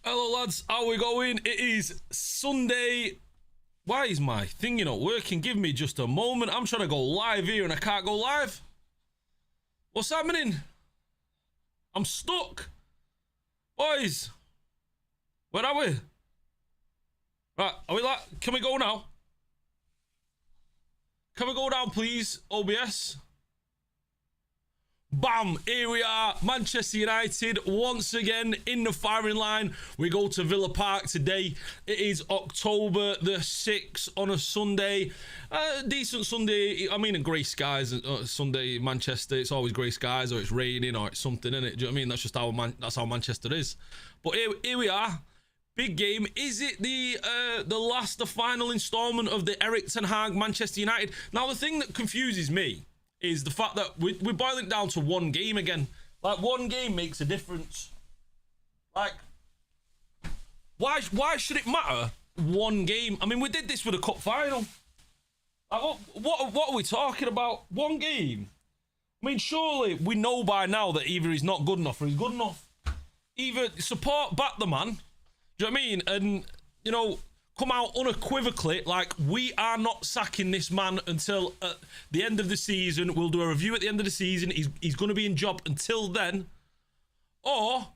Hello lads, how we going? It is Sunday. Why is my thing not working? Give me just a moment. I'm trying to go live here and I can't go live. What's happening? I'm stuck. Boys, where are we? Right, are we like, can we go now? Can we go down please, OBS? Bam, here we are, Manchester United once again in the firing line. We go to Villa Park today. It is October the 6th on a Sunday. Decent Sunday. I mean, in grey skies. Sunday in Manchester, it's always grey skies, or it's raining, or it's something, innit? Do you know what I mean? That's just how Manchester is. But here we are. Big game. Is it the final installment of the Erik ten Hag Manchester United? Now, the thing that confuses me is the fact that we're boiling it down to one game again. Like, one game makes a difference. Like, why should it matter? One game. I mean, we did this with a cup final. Like, what are we talking about? One game. I mean, surely we know by now that either he's not good enough or he's good enough. Either back the man. Do you know what I mean? And, you know, come out unequivocally, like, we are not sacking this man until the end of the season. We'll do a review at the end of the season. He's going to be in job until then. Or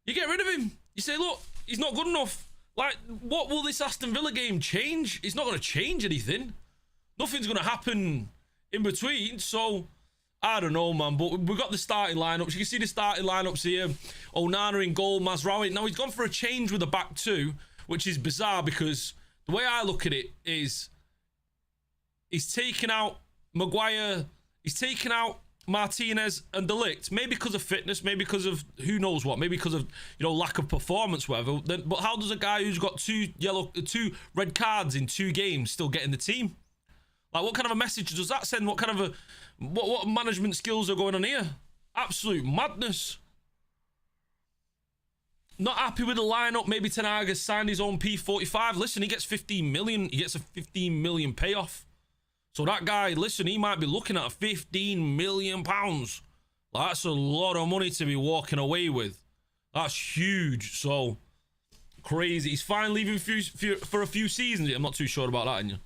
you get rid of him. You say, look, he's not good enough. Like, what will this Aston Villa game change? It's not going to change anything. Nothing's going to happen in between. So, I don't know, man. But we've got the starting lineups. You can see the starting lineups here. Onana in goal, Mazraoui. Now, he's gone for a change with the back two, which is bizarre because the way I look at it is he's taken out Maguire, he's taken out Martinez and De Ligt, maybe because of fitness, maybe because of who knows what, maybe because of, you know, lack of performance, whatever. But how does a guy who's got two red cards in 2 games still get in the team? Like, what kind of a message does that send? What kind of what management skills are going on here? Absolute madness. Not happy with the lineup. Maybe Ten Hag has signed his own P45. Listen, he gets 15 million. He gets a 15 million payoff. So that guy, listen, he might be looking at 15 million pounds. That's a lot of money to be walking away with. That's huge. So crazy. He's fine leaving for a few seasons. I'm not too sure about that, you.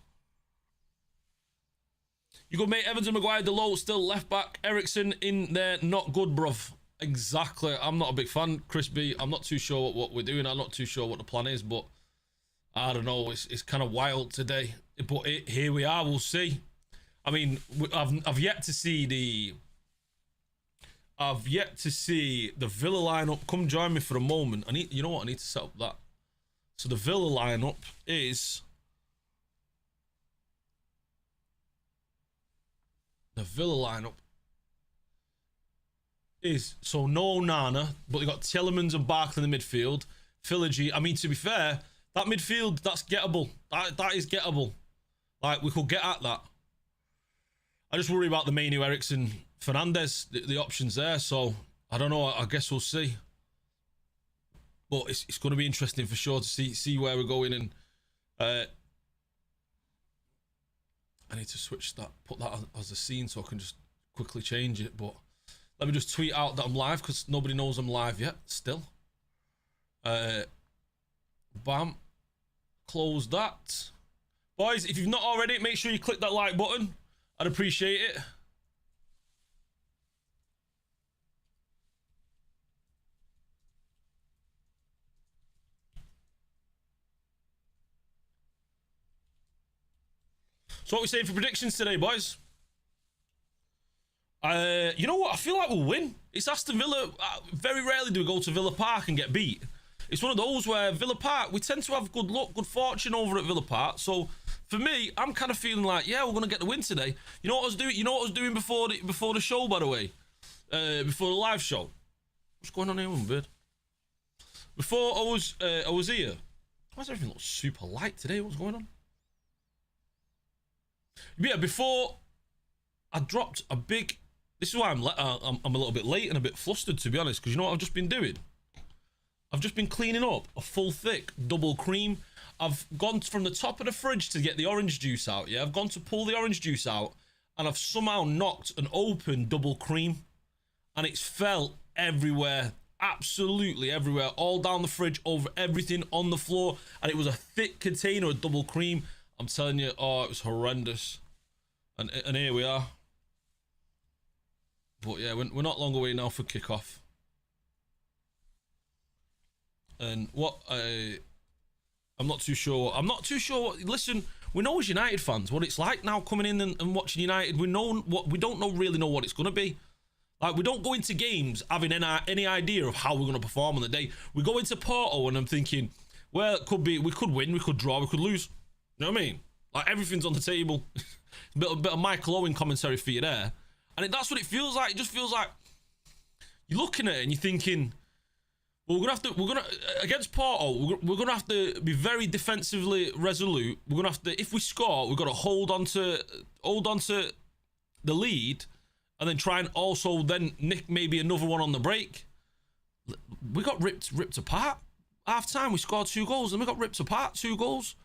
You could make Evans and Maguire, Delo still left back. Eriksen in there, not good, bruv. Exactly. I'm not a big fan, Chris B. I'm not too sure what we're doing. I'm not too sure what the plan is, but I don't know. It's kind of wild today. But here we are. We'll see. I mean, I've yet to see the Villa lineup. Come join me for a moment. You know what? I need to set up that. So the Villa lineup is so no Nana, but they got Tielemans and Barkley in the midfield. Philogene. I mean, to be fair, that midfield, that's gettable. That is gettable. Like, we could get at that. I just worry about the Mainu, Eriksen, Fernandez, the options there. So I don't know. I guess we'll see. But it's going to be interesting for sure to see where we're going. And I need to switch that, put that as a scene so I can just quickly change it. But let me just tweet out that I'm live because nobody knows I'm live yet still. Bam. Close that. Boys, if you've not already, make sure you click that like button. I'd appreciate it. So what are we saying for predictions today, boys? You know what? I feel like we'll win. It's Aston Villa. Very rarely do we go to Villa Park and get beat. It's one of those where Villa Park, we tend to have good luck, good fortune over at Villa Park. So for me, I'm kind of feeling like, yeah, we're gonna get the win today. You know what I was doing? You know what I was doing before the show, by the way, before the live show. What's going on here, bird? Before I was here. Why does everything look super light today? What's going on? Yeah, before I dropped a big. This is why I'm a little bit late and a bit flustered, to be honest, because you know what I've just been doing? I've just been cleaning up a full thick double cream. I've gone from the top of the fridge to get the orange juice out, yeah? I've gone to pull the orange juice out, and I've somehow knocked an open double cream, and it's fell everywhere absolutely everywhere, all down the fridge, over everything, on the floor, and it was a thick container of double cream. I'm telling you, oh, it was horrendous. And here we are. But yeah, we're not long away now for kickoff. And what I'm not too sure. Listen, we know as United fans what it's like now coming in and watching United. We don't really know what it's gonna be. Like, we don't go into games having any idea of how we're gonna perform on the day. We go into Porto and I'm thinking, well, it could be we could win, we could draw, we could lose. You know what I mean? Like, everything's on the table. a bit of Michael Owen commentary for you there, and that's what it feels like. It just feels like you're looking at it and you're thinking, well, we're gonna against Porto, we're gonna have to be very defensively resolute. We're gonna have to, if we score, we've got to hold on to the lead, and then try and also then nick maybe another one on the break. We got ripped apart. Half time, we scored 2 goals, and we got ripped apart. 2 goals,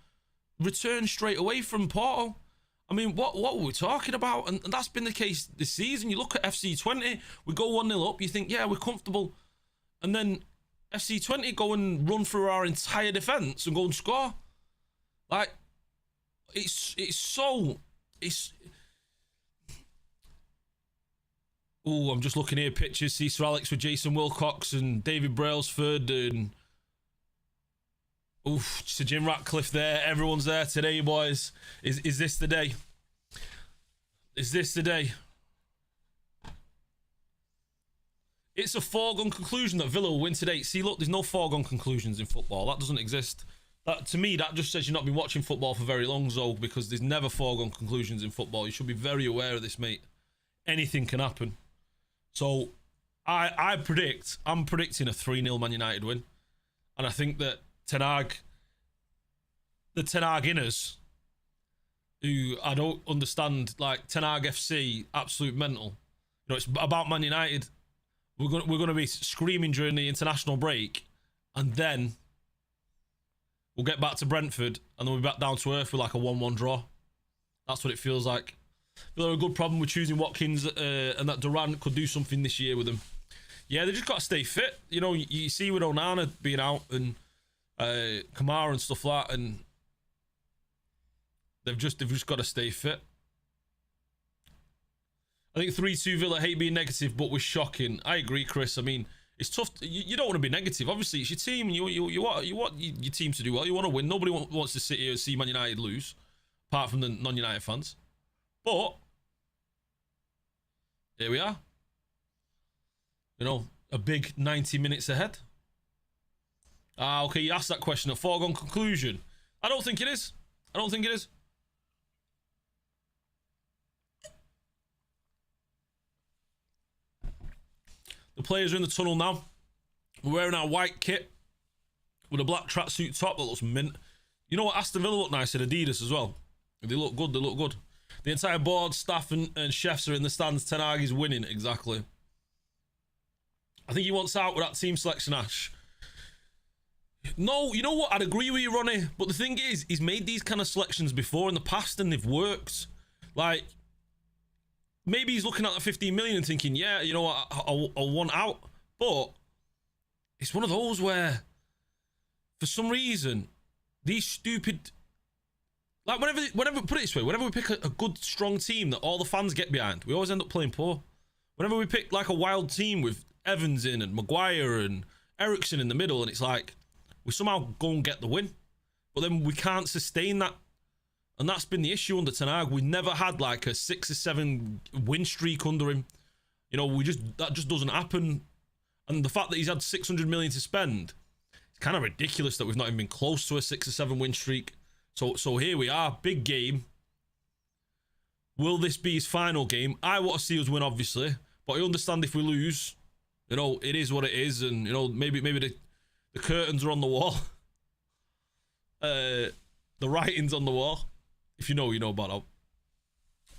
returned straight away from Porto. I mean, what were we talking about? And that's been the case this season. You look at FC20, we go 1-0 up, you think, yeah, we're comfortable, and then FC20 go and run through our entire defence and go and score. Like, it's oh, I'm just looking here, pictures, see Sir Alex with Jason Wilcox and David Brailsford and Sir Jim Ratcliffe there. Everyone's there today, boys. Is this the day? Is this the day? It's a foregone conclusion that Villa will win today. See, look, there's no foregone conclusions in football. That doesn't exist. That, to me, that just says you've not been watching football for very long, Zoe, because there's never foregone conclusions in football. You should be very aware of this, mate. Anything can happen. So, I'm predicting a 3-0 Man United win. And I think that the Ten Hag inners, who I don't understand, like Ten Hag FC, absolute mental. You know, it's about Man United. We're going to be screaming during the international break, and then we'll get back to Brentford, and then we'll be back down to earth with like a 1-1 draw. That's what it feels like. They're a good problem with choosing Watkins, and that Durant could do something this year with them. Yeah, they just got to stay fit. You know, you see with Onana being out and Kamara and stuff like that, and they've just got to stay fit. I think 3-2 Villa, hate being negative, but we're shocking. I agree, Chris. I mean, it's tough. You don't want to be negative. Obviously, it's your team, and you want your team to do well. You want to win. Nobody wants to sit here and see Man United lose, apart from the non-United fans. But here we are. You know, a big 90 minutes ahead. Okay, you asked that question. A foregone conclusion. I don't think it is. I don't think it is. The players are in the tunnel now. We're wearing our white kit with a black tracksuit top that looks mint. You know what? Aston Villa look nice in Adidas as well. They look good. They look good. The entire board, staff, and chefs are in the stands. Ten Hag is winning. Exactly. I think he wants out with that team selection, Ash. No, you know what? I'd agree with you, Ronnie. But the thing is, he's made these kind of selections before in the past and they've worked. Like, maybe he's looking at the 15 million and thinking, yeah, you know what, I'll want out. But it's one of those where, for some reason, these stupid... Like, whenever put it this way, whenever we pick a good, strong team that all the fans get behind, we always end up playing poor. Whenever we pick, like, a wild team with Evans in and Maguire and Eriksen in the middle, and it's like, we somehow go and get the win. But then we can't sustain that. And that's been the issue under Ten Hag. We never had like a 6 or 7 win streak under him. You know, that just doesn't happen. And the fact that he's had 600 million to spend, it's kind of ridiculous that we've not even been close to a 6 or 7 win streak. So here we are, big game. Will this be his final game? I want to see us win, obviously, but I understand if we lose, you know, it is what it is, and you know, maybe the curtains are on the wall. The writing's on the wall. If you know, you know about that.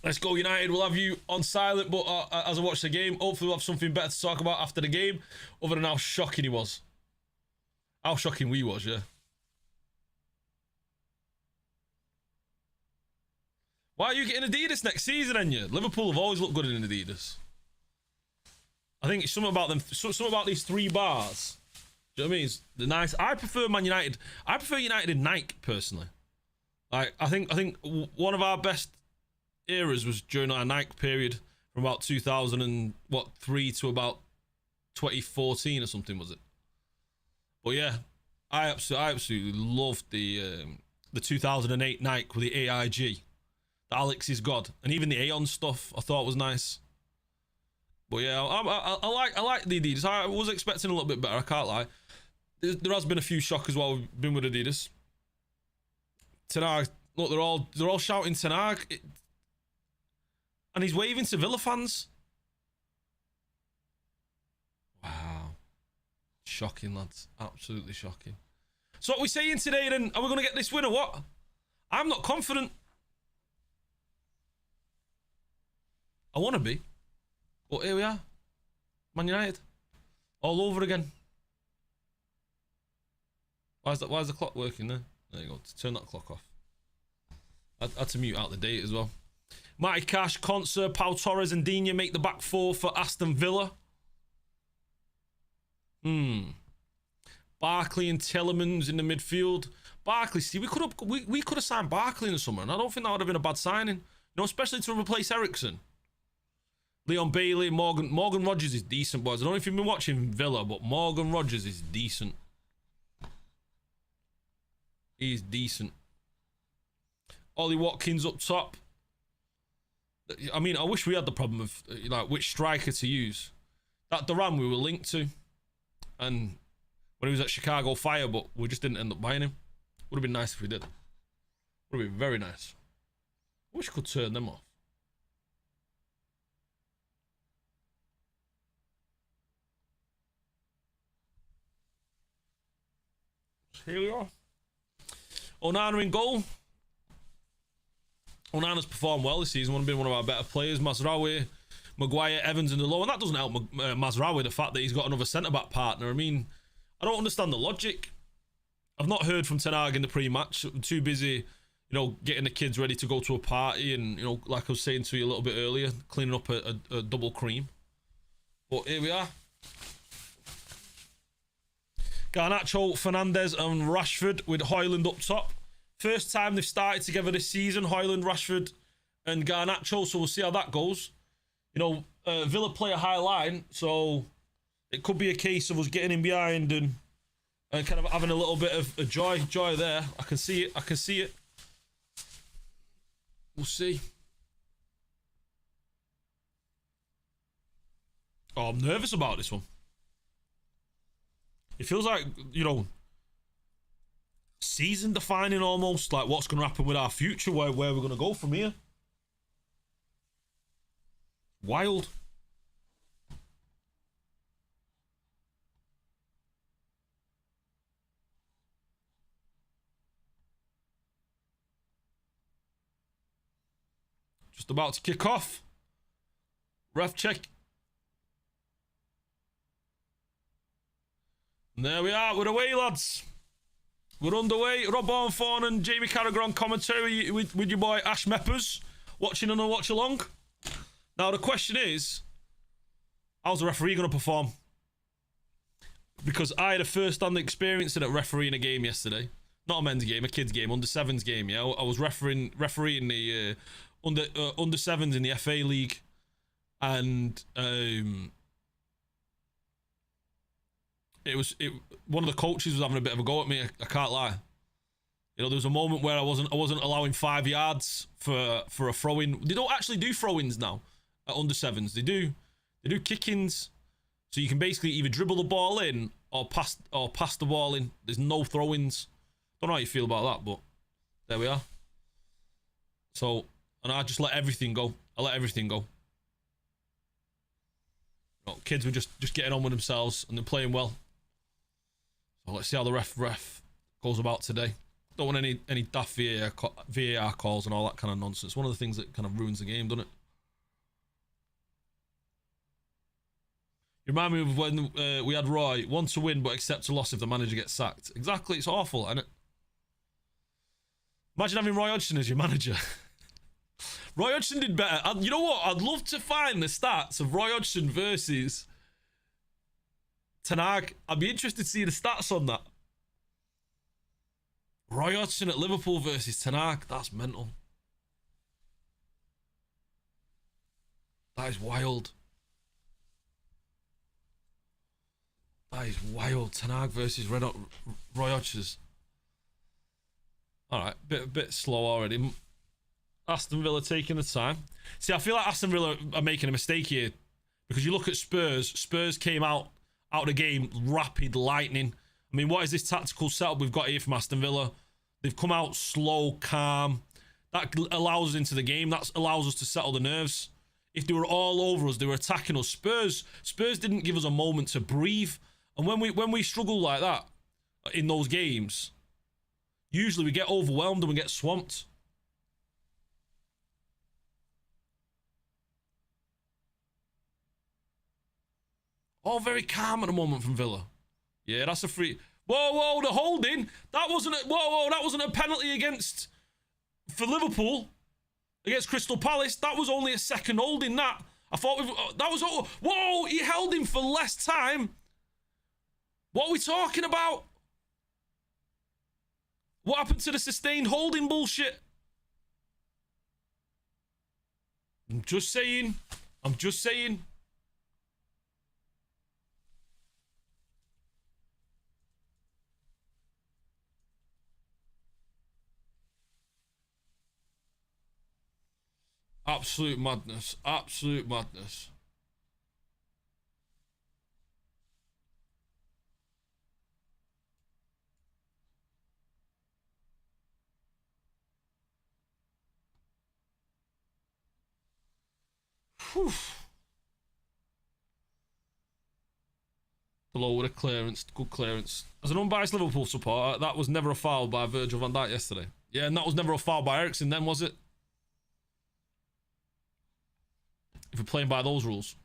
Let's go United. We'll have you on silent, but as I watch the game, hopefully we'll have something better to talk about after the game, other than how shocking he was. How shocking we was, yeah. Why are you getting Adidas next season, Enya? Liverpool have always looked good in Adidas. I think it's something about them. Something about these 3 bars. Do you know what I mean? It's the nice. I prefer Man United. I prefer United in Nike personally. Like I think one of our best eras was during our Nike period from about 2003 to about 2014 or something, was it? But yeah, I absolutely loved the 2008 Nike with the AIG, the Alex is God, and even the Aeon stuff I thought was nice. But yeah, I like the Adidas. I was expecting a little bit better, I can't lie. There has been a few shockers while we've been with Adidas. Ten Hag, look, they're all shouting Ten Hag, and he's waving to Villa fans. Wow, shocking, lads, absolutely shocking. So what are we saying today then? Are we going to get this win or what? I'm not confident. I want to be. But here we are. Man United. All over again. Why is the clock working there? There you go. Turn that clock off. I had to mute out the date as well. Matty Cash, Concert, Pau Torres and Digne make the back 4 for Aston Villa. Barkley and Tielemans in the midfield. Barkley, see, we could have signed Barkley in the summer, and I don't think that would have been a bad signing. You know, especially to replace Eriksen. Leon Bailey, Morgan Rogers is decent, boys. I don't know if you've been watching Villa, but Morgan Rogers is decent. He's decent. Ollie Watkins up top. I mean, I wish we had the problem of like which striker to use. That Duran we were linked to, and when he was at Chicago Fire, but we just didn't end up buying him. Would have been nice if we did. Would have been very nice. I wish I could turn them off. Here we are. Onana in goal. Onana's performed well this season. One been one of our better players. Mazraoui, Maguire, Evans in the low, and that doesn't help Mazraoui, the fact that he's got another centre back partner. I mean, I don't understand the logic. I've not heard from Ten Hag in the pre-match. I'm too busy, you know, getting the kids ready to go to a party, and you know, like I was saying to you a little bit earlier, cleaning up a double cream. But here we are. Garnacho, Fernandes and Rashford with Højlund up top. First time they've started together this season, Højlund, Rashford and Garnacho, so we'll see how that goes. You know, Villa play a high line, so it could be a case of us getting in behind and kind of having a little bit of a joy there. I can see it. We'll see. Oh, I'm nervous about this one. It feels like, you know, season defining almost, like what's going to happen with our future, where we're going to go from here. Wild. Just about to kick off. Ref check. And there we are. We're away, lads. We're underway. Rob Ornthorne and Jamie Carragher on commentary with your boy AshMeppers, watching on a watch along. Now the question is, how's the referee going to perform? Because I had a first-hand experience in refereeing a game yesterday. Not a men's game, a kids game, under sevens game. Yeah, I was refereeing the under sevens in the FA League, and one of the coaches was having a bit of a go at me. I can't lie. You know, there was a moment where I wasn't allowing 5 yards for a throw-in. They don't actually do throw-ins now at under sevens. They do kick-ins, so you can basically either dribble the ball in or pass the ball in. There's no throw-ins. Don't know how you feel about that, but there we are. So, and I just let everything go. I let everything go. You know, kids were just getting on with themselves and they're playing well. So let's see how the ref goes about today. Don't want any daft VAR calls and all that kind of nonsense. One of the things that kind of ruins the game, doesn't it? You remind me of when we had Roy, want to win but accept a loss if the manager gets sacked. Exactly, it's awful, isn't it? Imagine having Roy Hodgson as your manager. Roy Hodgson did better. You know what? I'd love to find the stats of Roy Hodgson versus Ten Hag. I'd be interested to see the stats on that. Roy Hodgson at Liverpool versus Ten Hag. That's mental. That is wild. That is wild. Ten Hag versus Roy Hodgson. All right, bit slow already. Aston Villa taking the time. See, I feel like Aston Villa are making a mistake here because you look at Spurs. Spurs came out of the game rapid, lightning. I mean, what is this tactical setup we've got here from Aston Villa? They've come out slow, calm. That allows us into the game. That allows us to settle the nerves. If they were all over us, they were attacking us. Spurs didn't give us a moment to breathe. And when we struggle like that in those games, usually we get overwhelmed and we get swamped. All very calm at the moment from Villa. Yeah, that's a free. Whoa, the holding. That wasn't a penalty for Liverpool against Crystal Palace. That was only a second holding. That I thought that was. Whoa, he held him for less time. What are we talking about? What happened to the sustained holding bullshit? I'm just saying. Absolute madness. Absolute madness. Whew. Below with a clearance. Good clearance. As an unbiased Liverpool supporter, that was never a foul by Virgil van Dijk yesterday. Yeah, and that was never a foul by Eriksen then, was it? If we're playing by those rules.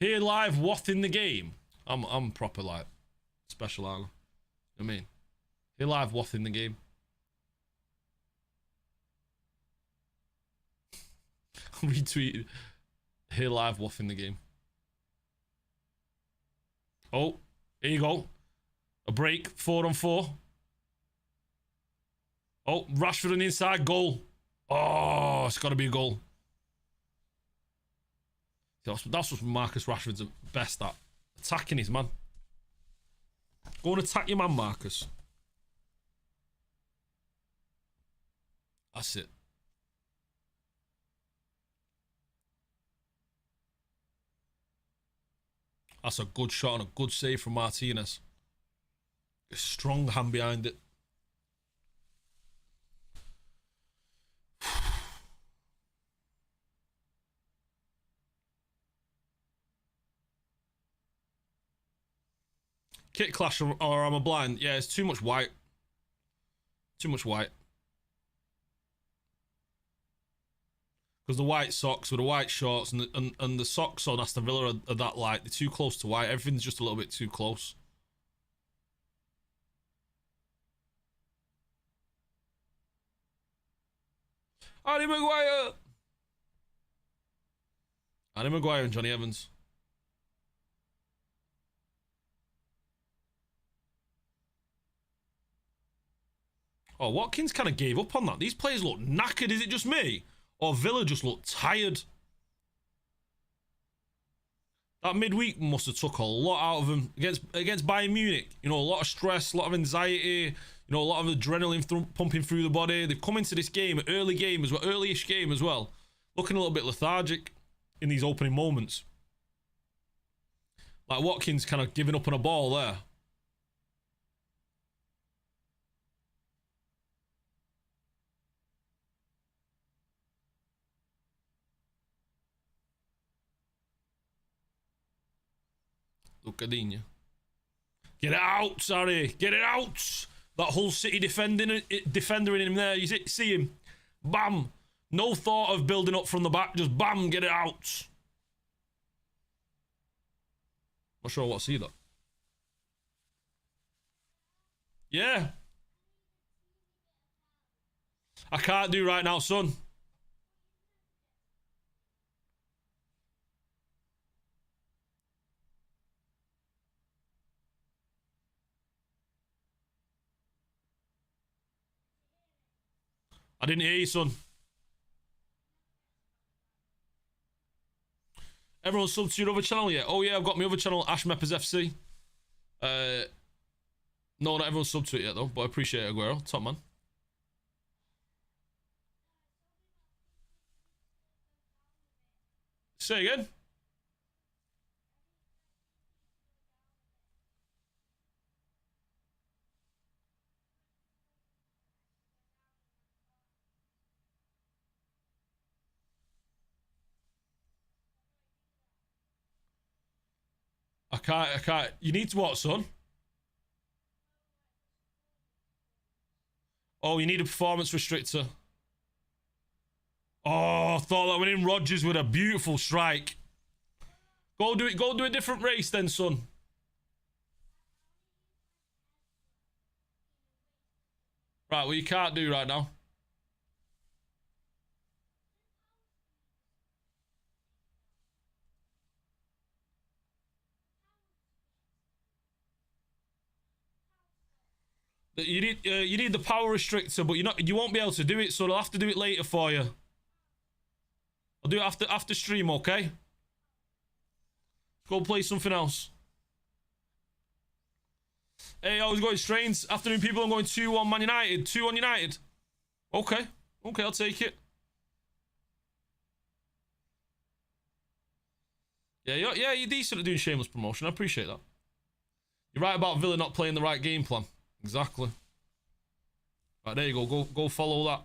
Here live, what in the game? I'm proper like special, aren't I? I mean, here live, what in the game? Retweet. Here live, what in the game? Oh, here you go. A break, 4-on-4. Oh, Rashford on the inside, goal. Oh, it's got to be a goal. That's what Marcus Rashford's best at. Attacking his man. Go and attack your man, Marcus. That's it. That's a good shot and a good save from Martinez. A strong hand behind it. Kit clash or am I blind? Yeah, it's too much white. Too much white. Because the white socks with the white shorts and the socks on Aston Villa are that light. They're too close to white. Everything's just a little bit too close. Harry Maguire! Harry Maguire and Johnny Evans. Oh, Watkins kind of gave up on that. These players look knackered. Is it just me? Or Villa just look tired? That midweek must have took a lot out of them against Bayern Munich. You know, a lot of stress, a lot of anxiety, you know, a lot of adrenaline pumping through the body. They've come into this game, early-ish game as well, looking a little bit lethargic in these opening moments. Like Watkins kind of giving up on a ball there. Look at Get it out, sorry. Get it out. That whole City defender in him there. You see him? Bam. No thought of building up from the back. Just bam, get it out. Not sure what to see that. Yeah. I can't do right now, son. I didn't hear you, son. Everyone sub to your other channel yet? Oh yeah, I've got my other channel, AshMeppers FC. No, not everyone's sub to it yet though, but I appreciate it, Aguero. Top man. Say again. I can't. You need to what, son? Oh, you need a performance restrictor. Oh, I thought that went in Rodgers with a beautiful strike. Go do it. Go do a different race then, son. Right, well, you can't do right now. You need the power restrictor, but you won't be able to do it, so I'll have to do it later for you. I'll do it after stream, okay? Go play something else. Hey, I was going Strains. Afternoon, people. I'm going 2-1 Man United. 2-1 United. Okay. Okay, I'll take it. Yeah, you're decent at doing shameless promotion. I appreciate that. You're right about Villa not playing the right game plan. Exactly. Right, there you go. Go follow that.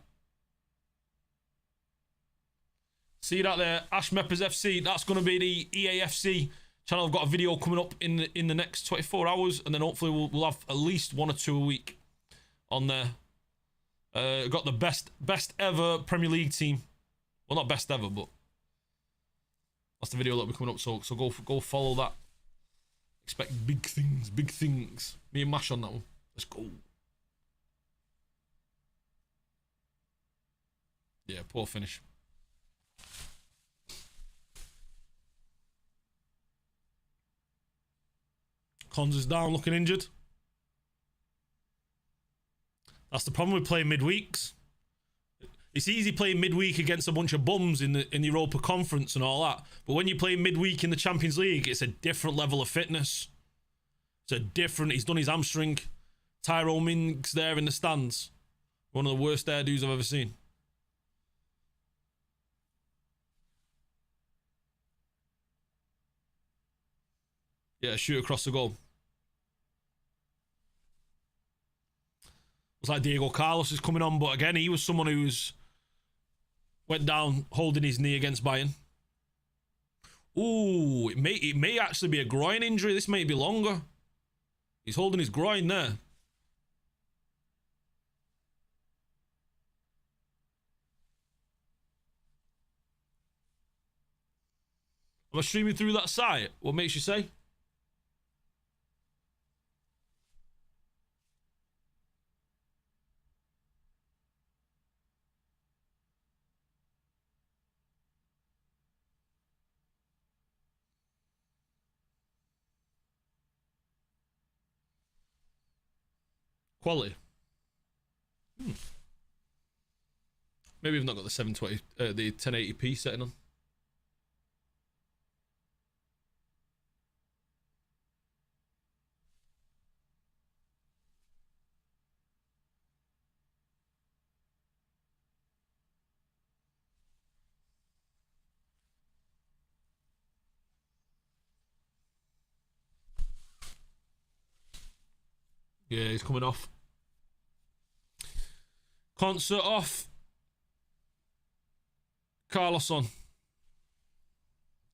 See that there, AshMeppers FC. That's going to be the EAFC channel. I've got a video coming up in the next 24 hours, and then hopefully we'll have at least 1 or 2 a week on there. Got the best ever Premier League team. Well, not best ever, but that's the video that'll be coming up. So go follow that. Expect big things, big things. Me and Mash on that one. Let's go. Yeah, poor finish. Cons is down, looking injured. That's the problem with playing midweeks. It's easy playing midweek against a bunch of bums in the Europa Conference and all that. But when you play midweek in the Champions League, it's a different level of fitness. He's done his hamstring. Tyrone Mings there in the stands. One of the worst hairdos I've ever seen. Yeah, shoot across the goal. It's like Diego Carlos is coming on, but again, he was someone who went down holding his knee against Bayern. Ooh, it may actually be a groin injury. This may be longer. He's holding his groin there. Am I streaming through that site? What makes you say? Quality. Maybe we've not got the 720, the 1080p setting on. Yeah, he's coming off. Concert off. Carlos on.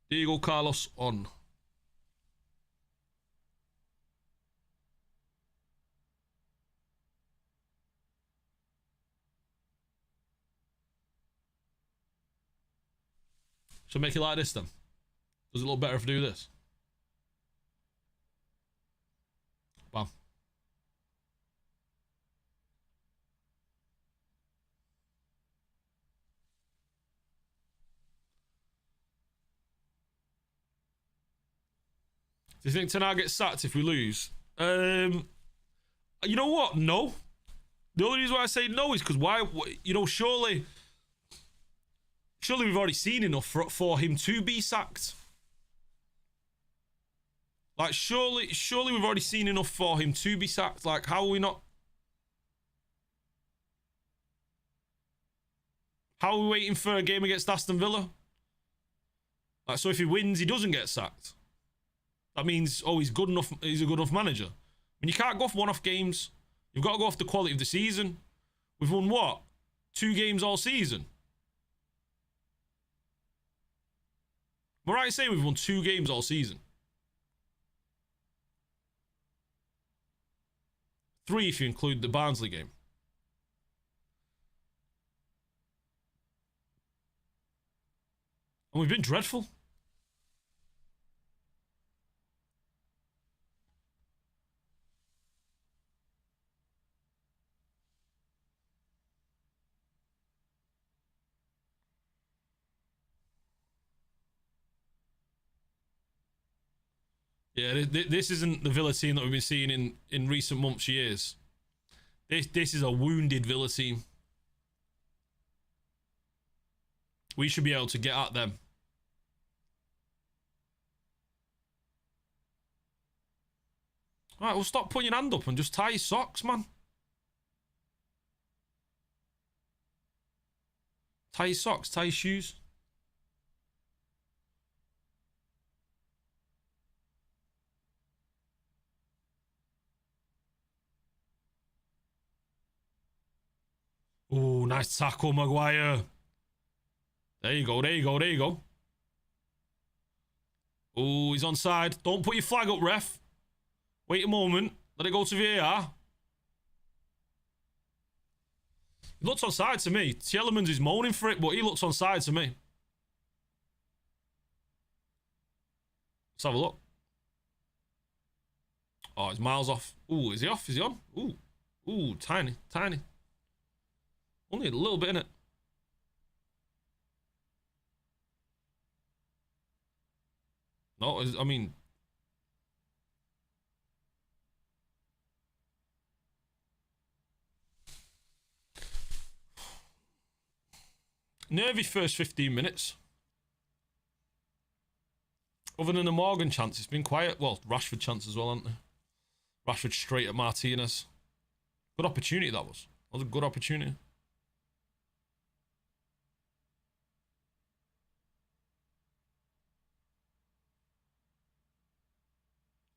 Diego Carlos on. Should I make it like this then? Does it look better if I do this? Bam. Do you think Ten Hag gets sacked if we lose? You know what? No. The only reason why I say no is because why, you know, surely we've already seen enough for him to be sacked. Like, surely we've already seen enough for him to be sacked. Like, how are we not? How are we waiting for a game against Aston Villa? Like, so if he wins, he doesn't get sacked. That means, oh, he's good enough. He's a good enough manager. I mean, you can't go off one-off games. You've got to go off the quality of the season. We've won what? 2 games all season. Am I right in saying we've won 2 games all season? 3 if you include the Barnsley game. And we've been dreadful. Yeah, this isn't the Villa team that we've been seeing in recent months, years. This is a wounded Villa team. We should be able to get at them. Alright, well, stop putting your hand up and just tie your socks, man. Tie your socks, tie your shoes. Oh, nice tackle, Maguire. There you go, there you go, there you go. Oh, he's onside. Don't put your flag up, ref. Wait a moment. Let it go to VAR. He looks onside to me. Tielemans is moaning for it, but he looks onside to me. Let's have a look. Oh, it's miles off. Ooh, is he off? Is he on? Ooh. Ooh, tiny, tiny. Only a little bit in it. No, I mean... Nervy first 15 minutes. Other than the Morgan chance, it's been quiet. Well, Rashford chance as well, hasn't it? Rashford straight at Martinez. Good opportunity that was. That was a good opportunity.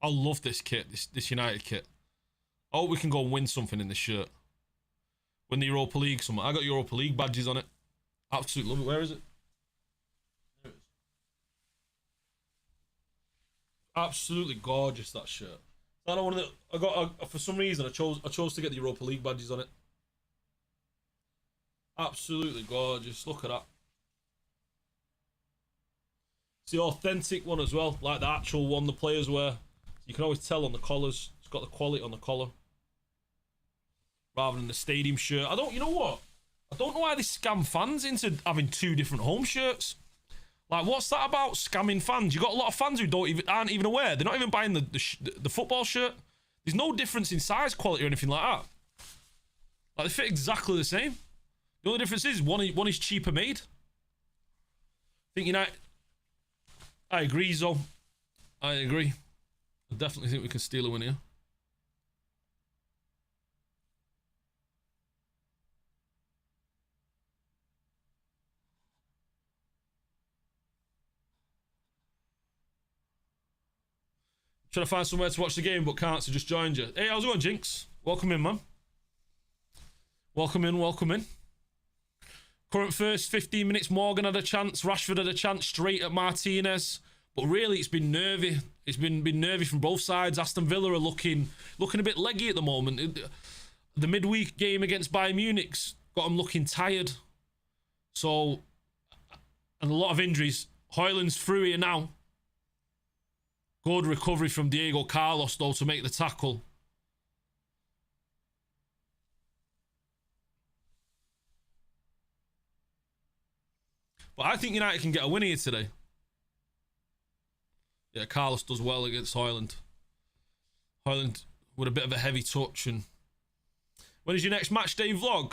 I love this kit, this United kit. I hope we can go and win something in this shirt. Win the Europa League something. I got Europa League badges on it. Absolutely love it. Where is it? There it is. Absolutely gorgeous, that shirt. I don't want to. For some reason I chose to get the Europa League badges on it. Absolutely gorgeous. Look at that. It's the authentic one as well, like the actual one the players wear. You can always tell on the collars. It's got the quality on the collar. Rather than the stadium shirt. You know what? I don't know why they scam fans into having 2 different home shirts. Like, what's that about, scamming fans? You got a lot of fans who aren't even aware. They're not even buying the football shirt. There's no difference in size quality or anything like that. Like, they fit exactly the same. The only difference is one is cheaper made. I think United... I agree, Zo. I agree. I definitely think we can steal a win here. Trying to find somewhere to watch the game, but can't, so just joined you. Hey, how's it going, Jinx? Welcome in, man. Welcome in, welcome in. Current first 15 minutes, Morgan had a chance, Rashford had a chance straight at Martinez. But really, it's been nervy. It's been nervy from both sides. Aston Villa are looking a bit leggy at the moment. The midweek game against Bayern Munich's got them looking tired. So, and a lot of injuries. Højlund's through here now. Good recovery from Diego Carlos, though, to make the tackle. But I think United can get a win here today. Yeah, Carlos does well against Højlund. Højlund with a bit of a heavy touch and When is your next match day vlog?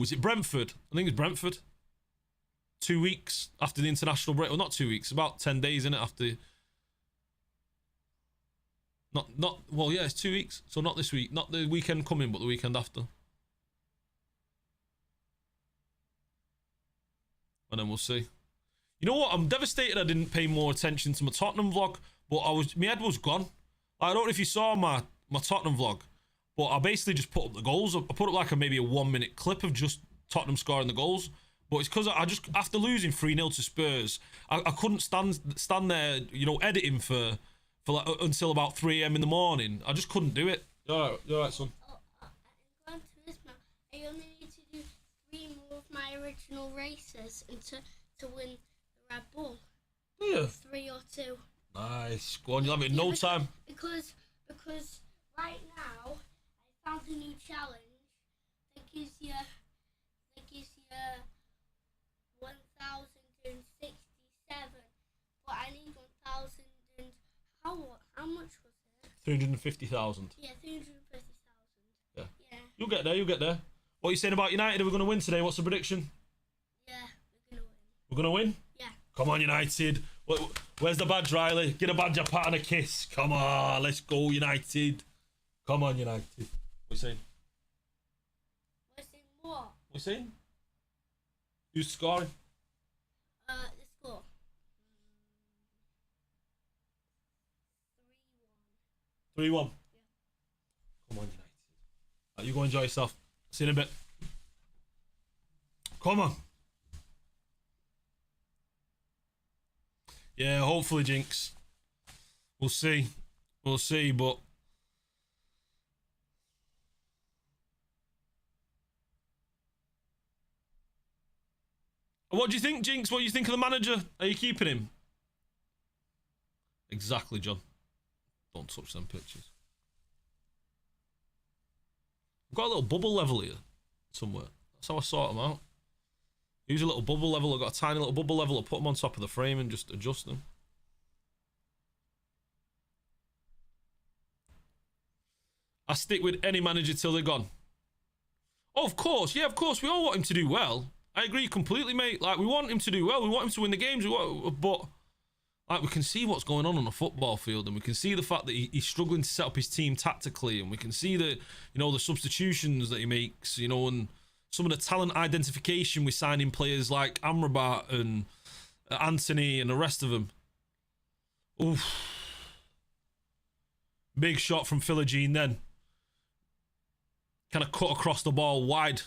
Is it Brentford? I think it's Brentford. 2 weeks after the international break. Well, not 2 weeks. About 10 days, in it, after. Well, yeah, it's 2 weeks. So not this week. Not the weekend coming, but the weekend after. And then we'll see. You know what? I'm devastated I didn't pay more attention to my Tottenham vlog, but my head was gone. I don't know if you saw my Tottenham vlog, but I basically just put up the goals. I put up like maybe a 1 minute clip of just Tottenham scoring the goals. But it's because I just, after losing 3-0 to Spurs, I couldn't stand there, you know, editing for like until about 3 AM in the morning. I just couldn't do it. You're right, son. Going to this man, I only need to do 3 more of my original races and to win the Red Bull. Yeah. 3 or 2. Nice. Go on, you'll have it in no time. Because right now I found a new challenge that gives you 1,067, but I need 1,000 and how much was it? 350,000. Yeah, 350,000. Yeah. Yeah. You'll get there. You'll get there. What are you saying about United? Are we going to win today? What's the prediction? Yeah, we're gonna win. We're going to win? Yeah. Come on, United. Where's the badge, Riley? Get a badge, a pat and a kiss. Come on, let's go, United. Come on, United. What are you saying? We're saying what? What are you saying? Who's scoring? The score. 3-1. 3-1. Yeah. Come on, United. Right, you go enjoy yourself. See you in a bit. Come on. Yeah, hopefully, Jinx. We'll see. We'll see, but... What do you think, Jinx? What do you think of the manager? Are you keeping him? Exactly, John. Don't touch them pictures. I've got a little bubble level here somewhere. That's how I sort them out. Use a little bubble level. I've got a tiny little bubble level. I'll put them on top of the frame and just adjust them. I stick with any manager till they're gone. Oh, of course. Yeah, of course. We all want him to do well. I agree completely, mate. Like, we want him to do well. We want him to win the games. But like, we can see what's going on a football field, and we can see the fact that he's struggling to set up his team tactically, and we can see the, you know, the substitutions that he makes, you know, and some of the talent identification with signing players like Amrabat and Anthony and the rest of them. Oof. Big shot from Philogene then. Kind of cut across the ball wide.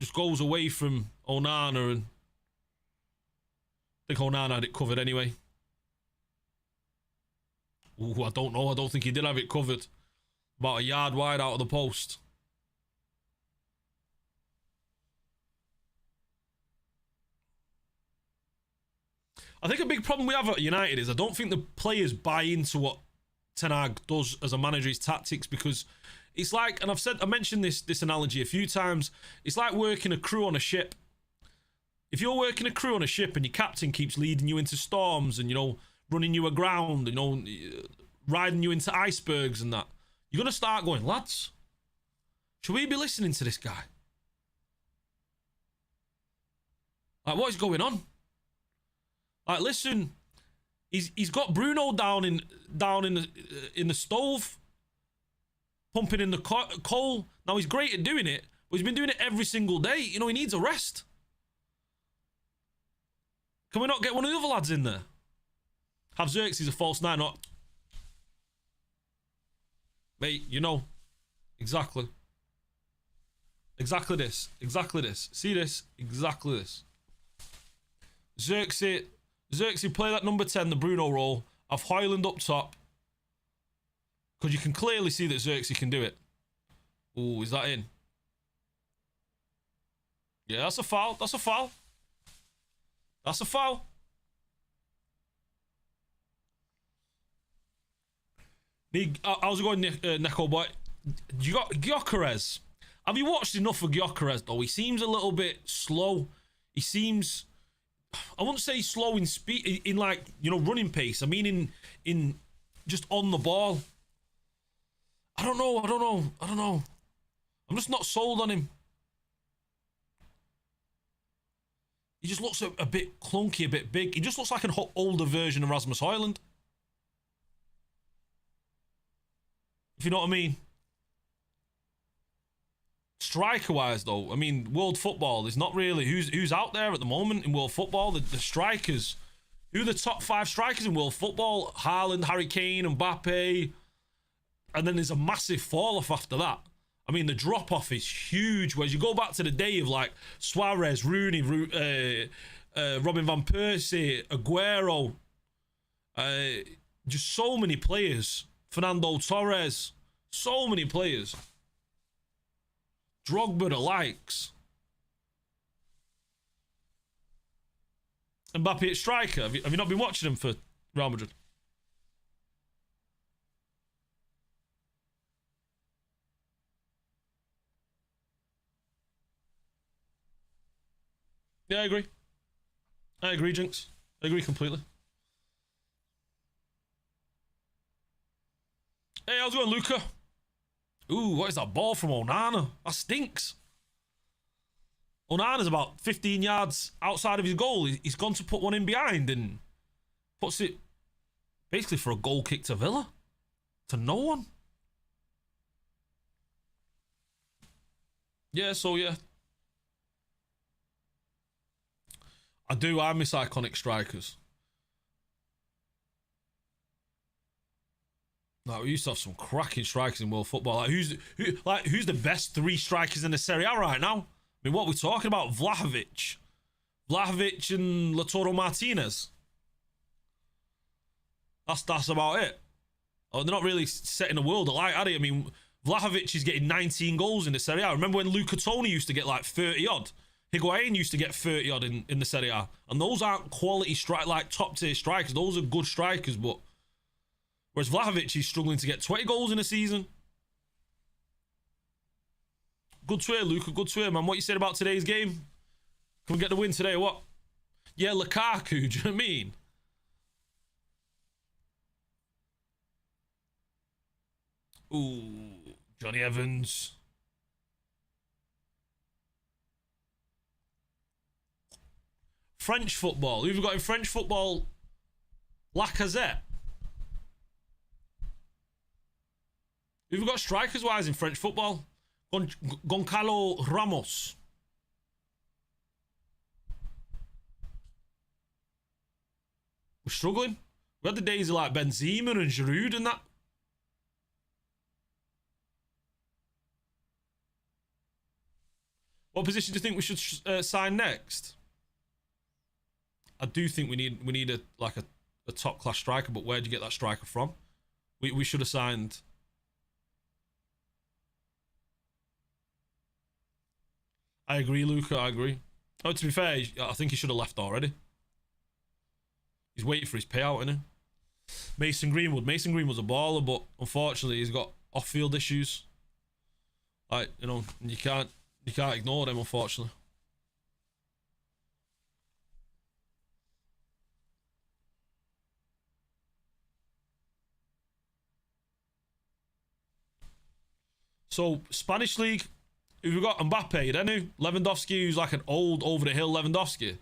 Just goes away from Onana, and I think Onana had it covered anyway. Ooh, I don't know. I don't think he did have it covered. About a yard wide out of the post. I think a big problem we have at United is I don't think the players buy into what Ten Hag does as a manager, his tactics, because it's like, and I mentioned this analogy a few times, it's like working a crew on a ship. If you're working a crew on a ship and your captain keeps leading you into storms and, you know, running you aground, you know, riding you into icebergs and that, you're going to start going, lads, should we be listening to this guy? Like, what is going on? Like, listen, he's got Bruno down in the stove, pumping in the coal. Now, he's great at doing it, but he's been doing it every single day. You know, he needs a rest. Can we not get one of the other lads in there? Have Xerxes a false nine? Not, mate. You know, exactly this. See this? Exactly this. Xerxes play that number 10, the Bruno role. Have Højlund up top. Because you can clearly see that Xerxes can do it. Ooh, is that in? Yeah, that's a foul. That's a foul. That's a foul. How's it going, Neko boy? You got Gyökeres. Have you watched enough of Gyökeres, though? He seems a little bit slow. He seems... I wouldn't say slow in speed, in like, you know, running pace. I mean in just on the ball. I don't know. I'm just not sold on him. He just looks a bit clunky, a bit big. He just looks like an older version of Rasmus Højlund. If you know what I mean. Striker-wise, though, I mean, world football is not really... Who's out there at the moment in world football? The strikers. Who are the top 5 strikers in world football? Haaland, Harry Kane, Mbappe. And then there's a massive fall-off after that. I mean, the drop-off is huge. Whereas you go back to the day of, like, Suarez, Rooney, Robin Van Persie, Aguero. Just so many players. Fernando Torres. So many players. Drogba the likes. Mbappe at striker. Have you not been watching him for Real Madrid? Yeah, I agree. I agree, Jinx. I agree completely. Hey, how's it going, Luca? Ooh, what is that ball from Onana? That stinks. Onana's about 15 yards outside of his goal. He's gone to put one in behind and puts it basically for a goal kick to Villa. To no one. Yeah, so yeah. I miss iconic strikers. Like, we used to have some cracking strikers in world football. Like, who's the best 3 strikers in the Serie A right now? I mean, what we're talking about, Vlahovic and Lautaro Martinez. That's about it. Oh, they're not really setting the world alight, are they? I mean, Vlahovic is getting 19 goals in the Serie A. Remember when Luca Toni used to get like 30 odd? Higuain used to get 30 odd in the Serie A. And those aren't quality like top tier strikers. Those are good strikers, but whereas Vlahovic is struggling to get 20 goals in a season. Good to hear, Luca. Good to hear, man. What you said about today's game? Can we get the win today or what? Yeah, Lukaku, do you know what I mean? Ooh, Johnny Evans. French football. Who have we got in French football? Lacazette. Who have we got strikers-wise in French football? Goncalo Ramos. We're struggling. We had the days of like Benzema and Giroud and that. What position do you think we should sign next? I do think we need a top class striker, but where do you get that striker from? We should have signed. I agree, Luca. I agree. Oh, to be fair, I think he should have left already. He's waiting for his payout, isn't he? Mason Greenwood's a baller, but unfortunately he's got off-field issues. Like, you know, you can't ignore them, unfortunately. So, Spanish League, who've we got? Mbappe, then who? Lewandowski, who's like an old, over-the-hill Lewandowski.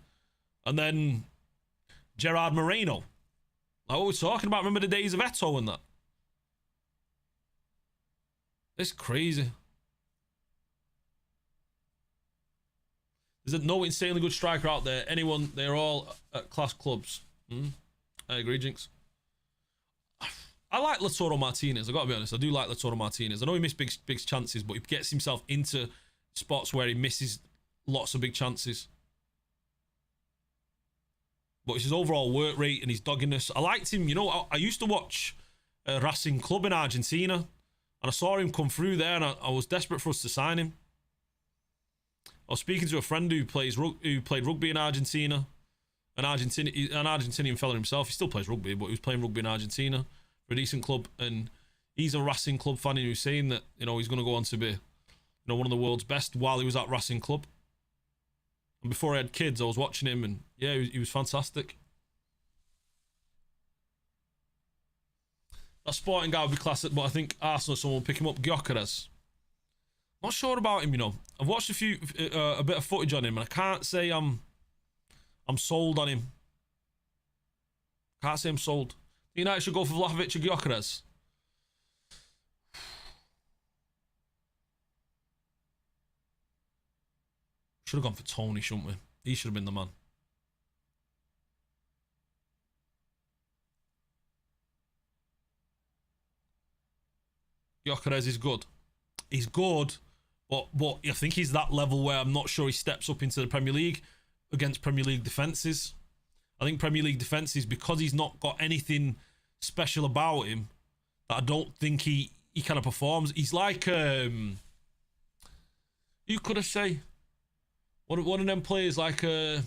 And then Gerard Moreno. Like what we're talking about, remember the days of Eto'o and that? It's crazy. There's no insanely good striker out there. Anyone, they're all at class clubs. I agree, Jinx. I like Lautaro Martinez. I gotta be honest. I do like Lautaro Martinez. I know he missed big chances, but he gets himself into spots where he misses lots of big chances. But it's his overall work rate and his dogginess. I liked him. You know, I used to watch Racing Club in Argentina, and I saw him come through there, and I was desperate for us to sign him. I was speaking to a friend who played rugby in Argentina, an Argentinian fella himself. He still plays rugby, but he was playing rugby in Argentina for a decent club, and he's a Racing Club fan, and he was saying that, you know, he's going to go on to be, you know, one of the world's best while he was at Racing Club. And before I had kids, I was watching him, and yeah, he was fantastic. That Sporting guy would be classic, but I think Arsenal, someone will pick him up. Gyökeres. Not sure about him, you know. I've watched a bit of footage on him, and I can't say I'm sold on him. Can't say I'm sold. United should go for Vlahovic or Gyökeres. Should have gone for Tony, shouldn't we? He should have been the man. Gyökeres is good. He's good, but I think he's that level where I'm not sure he steps up into the Premier League against Premier League defences. I think Premier League defences, because he's not got anything special about him, that I don't think he kind of performs. He's like, who could I say? One of them players like, you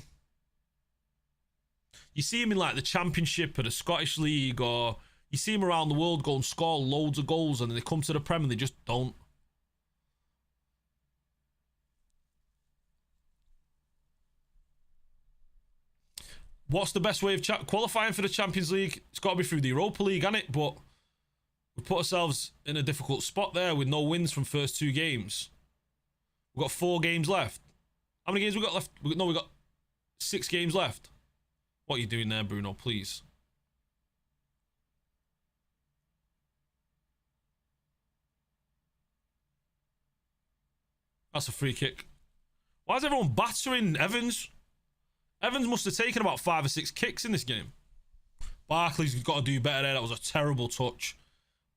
see him in like the Championship or the Scottish League, or you see him around the world go and score loads of goals, and then they come to the Prem and they just don't. What's the best way of qualifying for the Champions League? It's got to be through the Europa League, hasn't it? But we put ourselves in a difficult spot there with no wins from first 2 games. We've got 4 games left. How many games we got left? We got 6 games left. What are you doing there, Bruno? Please. That's a free kick. Why is everyone battering Evans? Evans must have taken about 5 or 6 kicks in this game. Barkley's got to do better there. That was a terrible touch.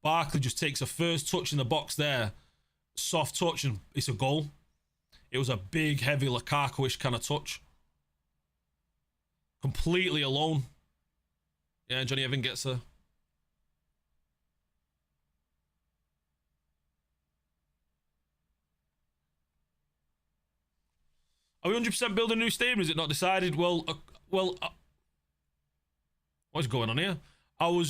Barkley just takes a first touch in the box there. Soft touch, and it's a goal. It was a big, heavy Lukaku-ish kind of touch. Completely alone. Yeah, Johnny Evans gets there. Are we 100% building a new stadium? Is it not decided? What is going on here? I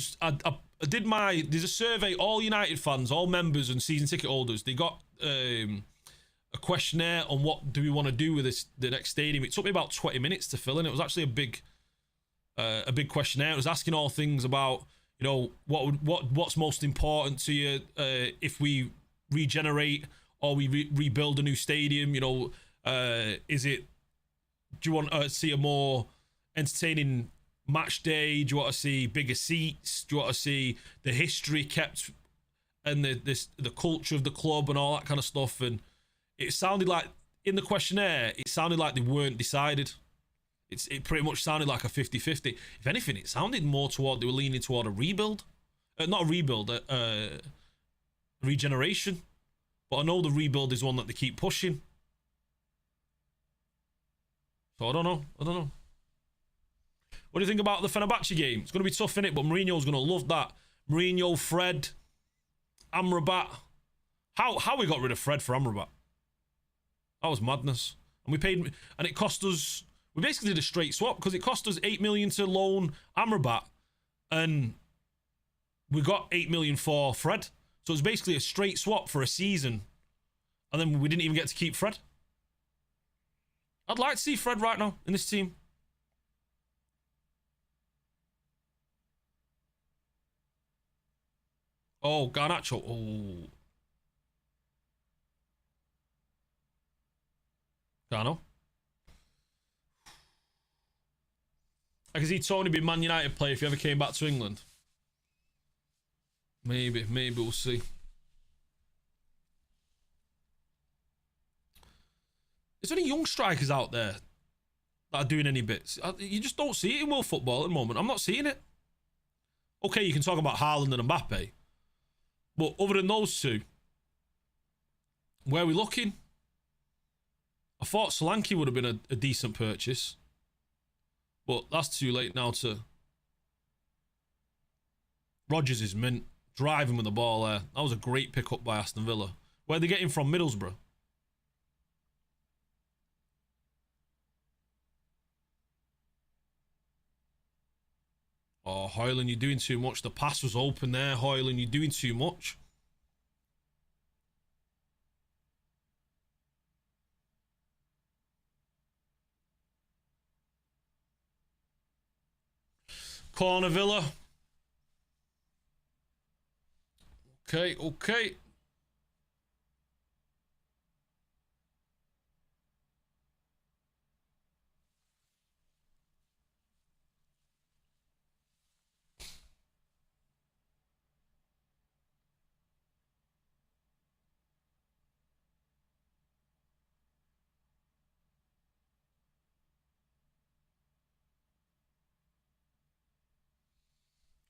did there's a survey, all United fans, all members and season ticket holders, they got a questionnaire on what do we want to do with the next stadium. It took me about 20 minutes to fill in. It was actually a big questionnaire. It was asking all things about, you know, what's most important to you if we regenerate or we rebuild a new stadium, you know. Do you want to see a more entertaining match day? Do you want to see bigger seats? Do you want to see the history kept and the culture of the club and all that kind of stuff? And it sounded like in the questionnaire, it sounded like they weren't decided. It pretty much sounded like a 50-50. If anything, it sounded more toward they were leaning toward a rebuild. Not a rebuild, regeneration. But I know the rebuild is one that they keep pushing. So I don't know. What do you think about the Fenerbahce game? It's going to be tough, innit? But Mourinho's going to love that. Mourinho, Fred, Amrabat. How we got rid of Fred for Amrabat? That was madness. And we paid, and it cost us. We basically did a straight swap because it cost us 8 million to loan Amrabat, and we got 8 million for Fred. So it was basically a straight swap for a season, and then we didn't even get to keep Fred. I'd like to see Fred right now in this team. Oh, Garnacho. Oh. Garno. I can see Tony be Man United player if he ever came back to England. Maybe we'll see. Is there any young strikers out there that are doing any bits? You just don't see it in world football at the moment. I'm not seeing it. Okay, you can talk about Haaland and Mbappe, but other than those two, where are we looking? I thought Solanke would have been a decent purchase, but that's too late now to... Rodgers is mint. Driving with the ball there. That was a great pick-up by Aston Villa. Where are they getting from? Middlesbrough. Oh, Højlund, you're doing too much. The pass was open there, Højlund. You're doing too much. Corner Villa. Okay, okay.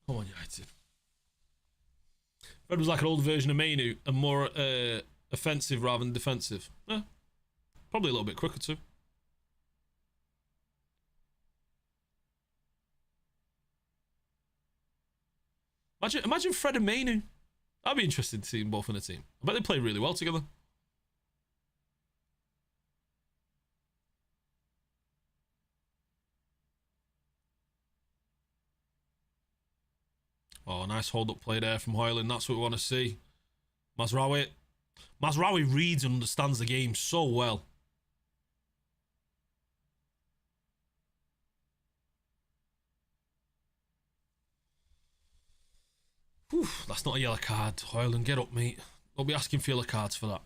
Come on, United. Fred was like an old version of Mainu and more offensive rather than defensive. Yeah, probably a little bit quicker too. Imagine Fred and Mainu. That'd be interesting to see them both in a team. I bet they play really well together. Oh, nice hold-up play there from Hoyland. That's what we want to see. Mazraoui reads and understands the game so well. Whew, that's not a yellow card. Hoyland, get up, mate. Don't be asking for yellow cards for that.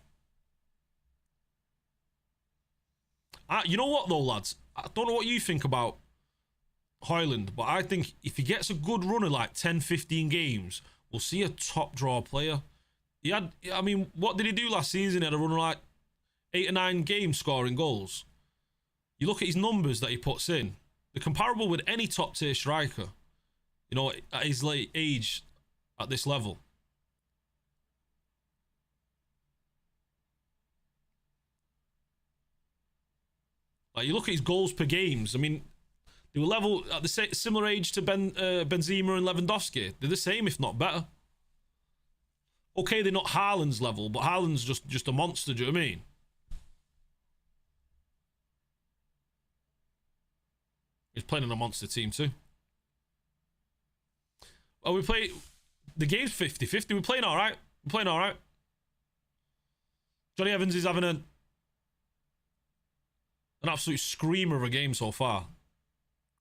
You know what, though, lads? I don't know what you think about Hoyland, but I think if he gets a good run of like 10, 15 games, we'll see a top draw player. He had, I mean, what did he do last season? He had a run of like 8 or 9 games scoring goals. You look at his numbers that he puts in, they're comparable with any top tier striker, you know, at his late age at this level. Like, you look at his goals per games, I mean, they were level at the similar age to Benzema and Lewandowski. They're the same, if not better. Okay, they're not Haaland's level, but Haaland's just a monster, do you know what I mean? He's playing on a monster team too. Oh, we play... The game's 50-50. We're playing alright. We're playing alright. Johnny Evans is having an absolute screamer of a game so far.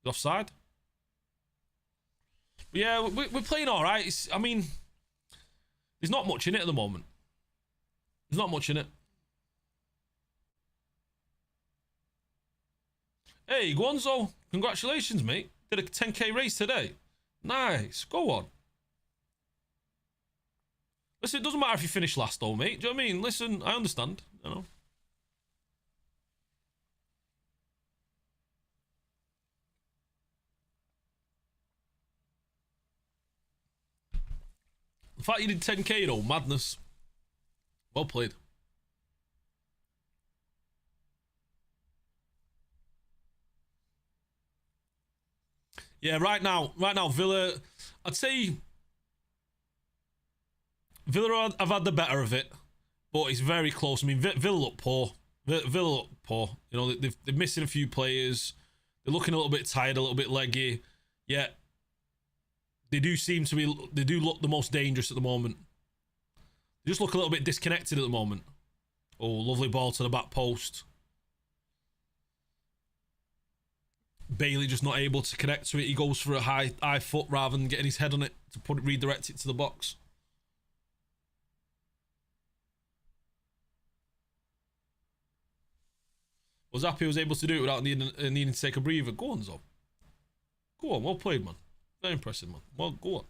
Offside? But yeah, we're playing alright. I mean, there's not much in it at the moment. There's not much in it. Hey, Guanzo. Congratulations, mate. Did a 10k race today. Nice. Go on. Listen, it doesn't matter if you finish last, though, mate. Do you know what I mean? Listen, I understand. You know. The fact you did 10k, though, madness. Well played. Yeah, right now, Villa, I'd say Villa have had the better of it, but it's very close. I mean, Villa look poor. Villa look poor. You know, they're missing a few players. They're looking a little bit tired, a little bit leggy. Yeah, they do look the most dangerous at the moment. They just look a little bit disconnected at the moment. Oh, lovely ball to the back post. Bailey just not able to connect to it. He goes for a high foot rather than getting his head on it to redirect it to the box. Was happy he was able to do it without needing to take a breather. Go on, Zo. Go on, well played, man. Very impressive, man. Well, go on.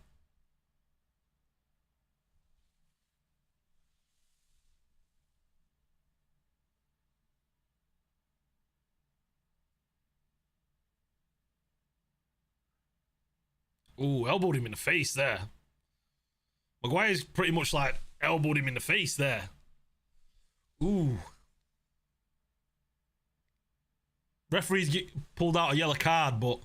Ooh, elbowed him in the face there. Maguire's pretty much like elbowed him in the face there. Ooh. Referees get pulled out a yellow card, but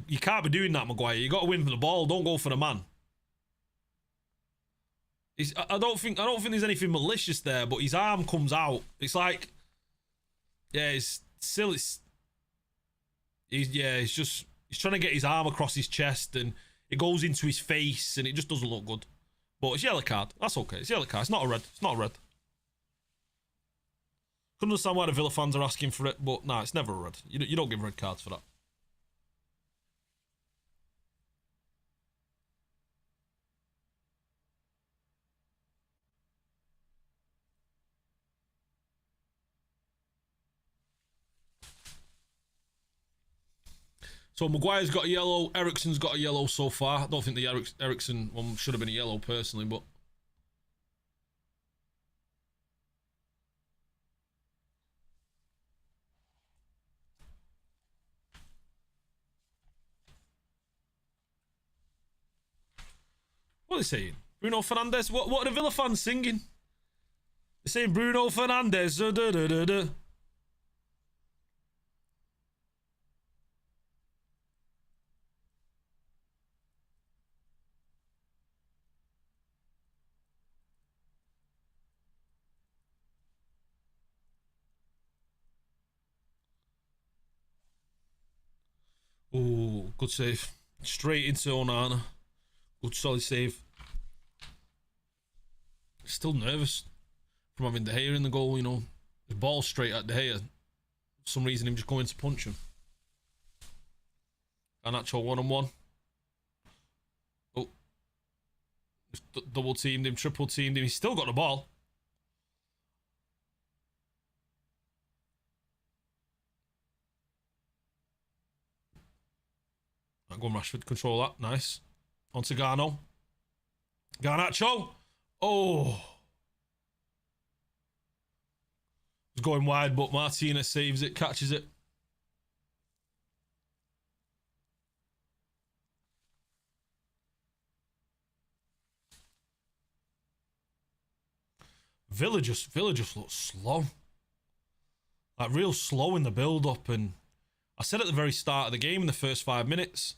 you can't be doing that, Maguire. You got to win for the ball. Don't go for the man. I don't think there's anything malicious there, but his arm comes out. It's like, yeah, it's silly. He's trying to get his arm across his chest, and it goes into his face, and it just doesn't look good. But it's yellow card. That's okay. It's yellow card. It's not a red. It's not a red. Couldn't understand why the Villa fans are asking for it, but nah, it's never a red. You don't give red cards for that. So Maguire's got a yellow. Eriksen's got a yellow so far. I don't think the Eriksen one should have been a yellow personally, but. What are they saying? Bruno Fernandes? What are the Villa fans singing? They're saying Bruno Fernandes. Da, da, da, da. Oh, good save. Straight into Onana. Good solid save. Still nervous from having De Gea in the goal, you know. The ball straight at De Gea. For some reason, him just going to punch him. Garnacho one-on-one. Oh. Double teamed him, triple teamed him. He's still got the ball. Go on, Rashford. Control that. Nice. On to Garno. Garnacho. Oh. It's going wide, but Martinez saves it, catches it. Villa just looks slow. Like real slow in the build-up, and I said at the very start of the game in the first 5 minutes,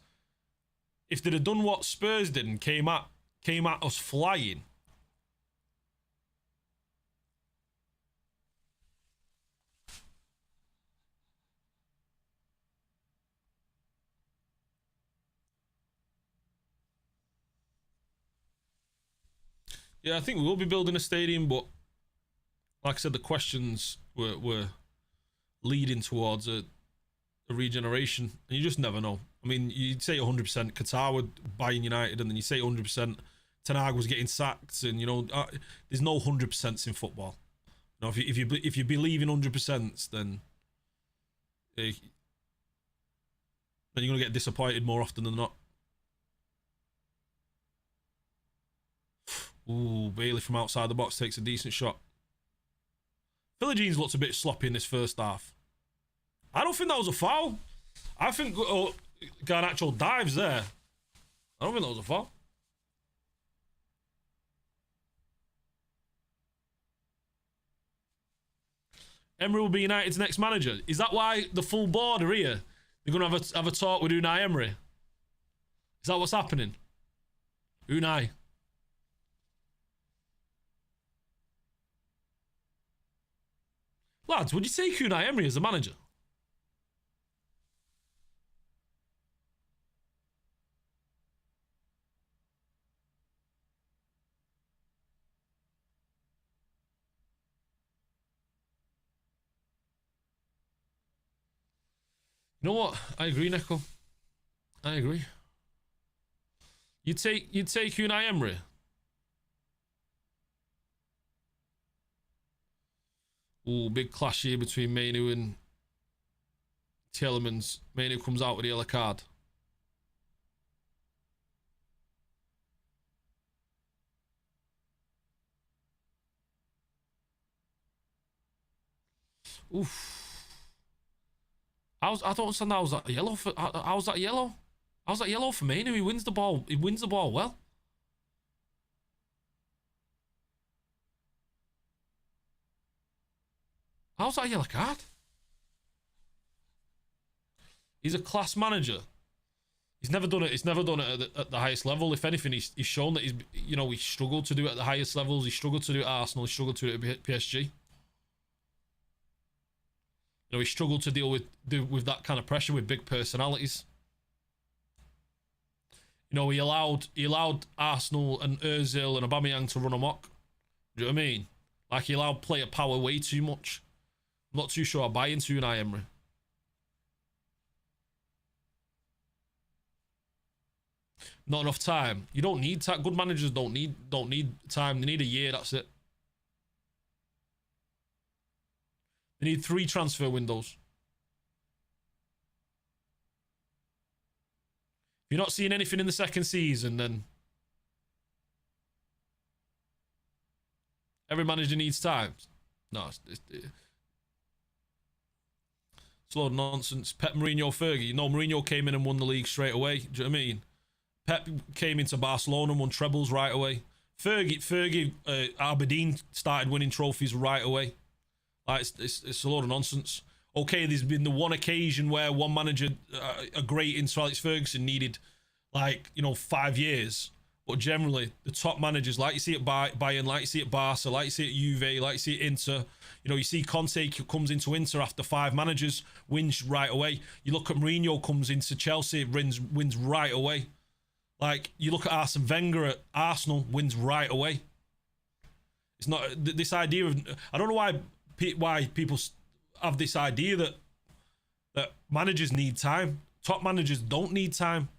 if they'd have done what Spurs did and came at us flying. Yeah, I think we will be building a stadium, but like I said, the questions were leading towards a regeneration, and you just never know. I mean, you'd say 100% Qatar would Bayern United, and then you say 100% Ten Hag was getting sacked, and you know, there's no 100% in football. You know, if you believe in 100%, then you're gonna get disappointed more often than not. Ooh, Bailey from outside the box takes a decent shot. Philogene looked a bit sloppy in this first half. I don't think that was a foul. I think Garnacho dives there. I don't think that was a foul. Emery will be United's next manager. Is that why the full board are here? They're going to have a talk with Unai Emery? Is that what's happening? Unai. Lads, would you take Unai Emery as a manager? You know what? I agree, Neko. I agree. You'd take Unai Emery. Ooh, big clash here between Mainu and Tielemans. Mainu comes out with the yellow card. Oof. I don't understand how was that yellow for. How was that yellow? How's that yellow for Mainu? He wins the ball. He wins the ball well. How's that a yellow card? He's a class manager. He's never done it. He's never done it at the highest level. If anything, he's shown that he struggled to do it at the highest levels. He struggled to do it at Arsenal. He struggled to do it at PSG. You know, he struggled to deal with that kind of pressure with big personalities. You know, he allowed Arsenal and Özil and Aubameyang to run amok. Do you know what I mean? Like, he allowed player power way too much. I'm not too sure I buy into Unai Emery. Not enough time. You don't need time. Good managers don't need time. They need a year. That's it. They need 3 transfer windows. you're not seeing anything in the second season, then every manager needs time. No, it's a load of nonsense. Pep, Mourinho, Fergie. You know, Mourinho came in and won the league straight away. Do you know what I mean? Pep came into Barcelona and won trebles right away. Fergie, Aberdeen started winning trophies right away. Like, it's a load of nonsense. Okay, there's been the one occasion where one manager, a great in Sir Alex Ferguson, needed, 5 years. But generally, the top managers, like you see at Bayern, like you see at Barca, like you see at Juve, like you see at Inter, you see Conte comes into Inter after 5 managers, wins right away. You look at Mourinho, comes into Chelsea, wins right away. Like, you look at Arsene Wenger at Arsenal, wins right away. It's not this idea of, I don't know why people have this idea that managers need time. Top managers don't need time.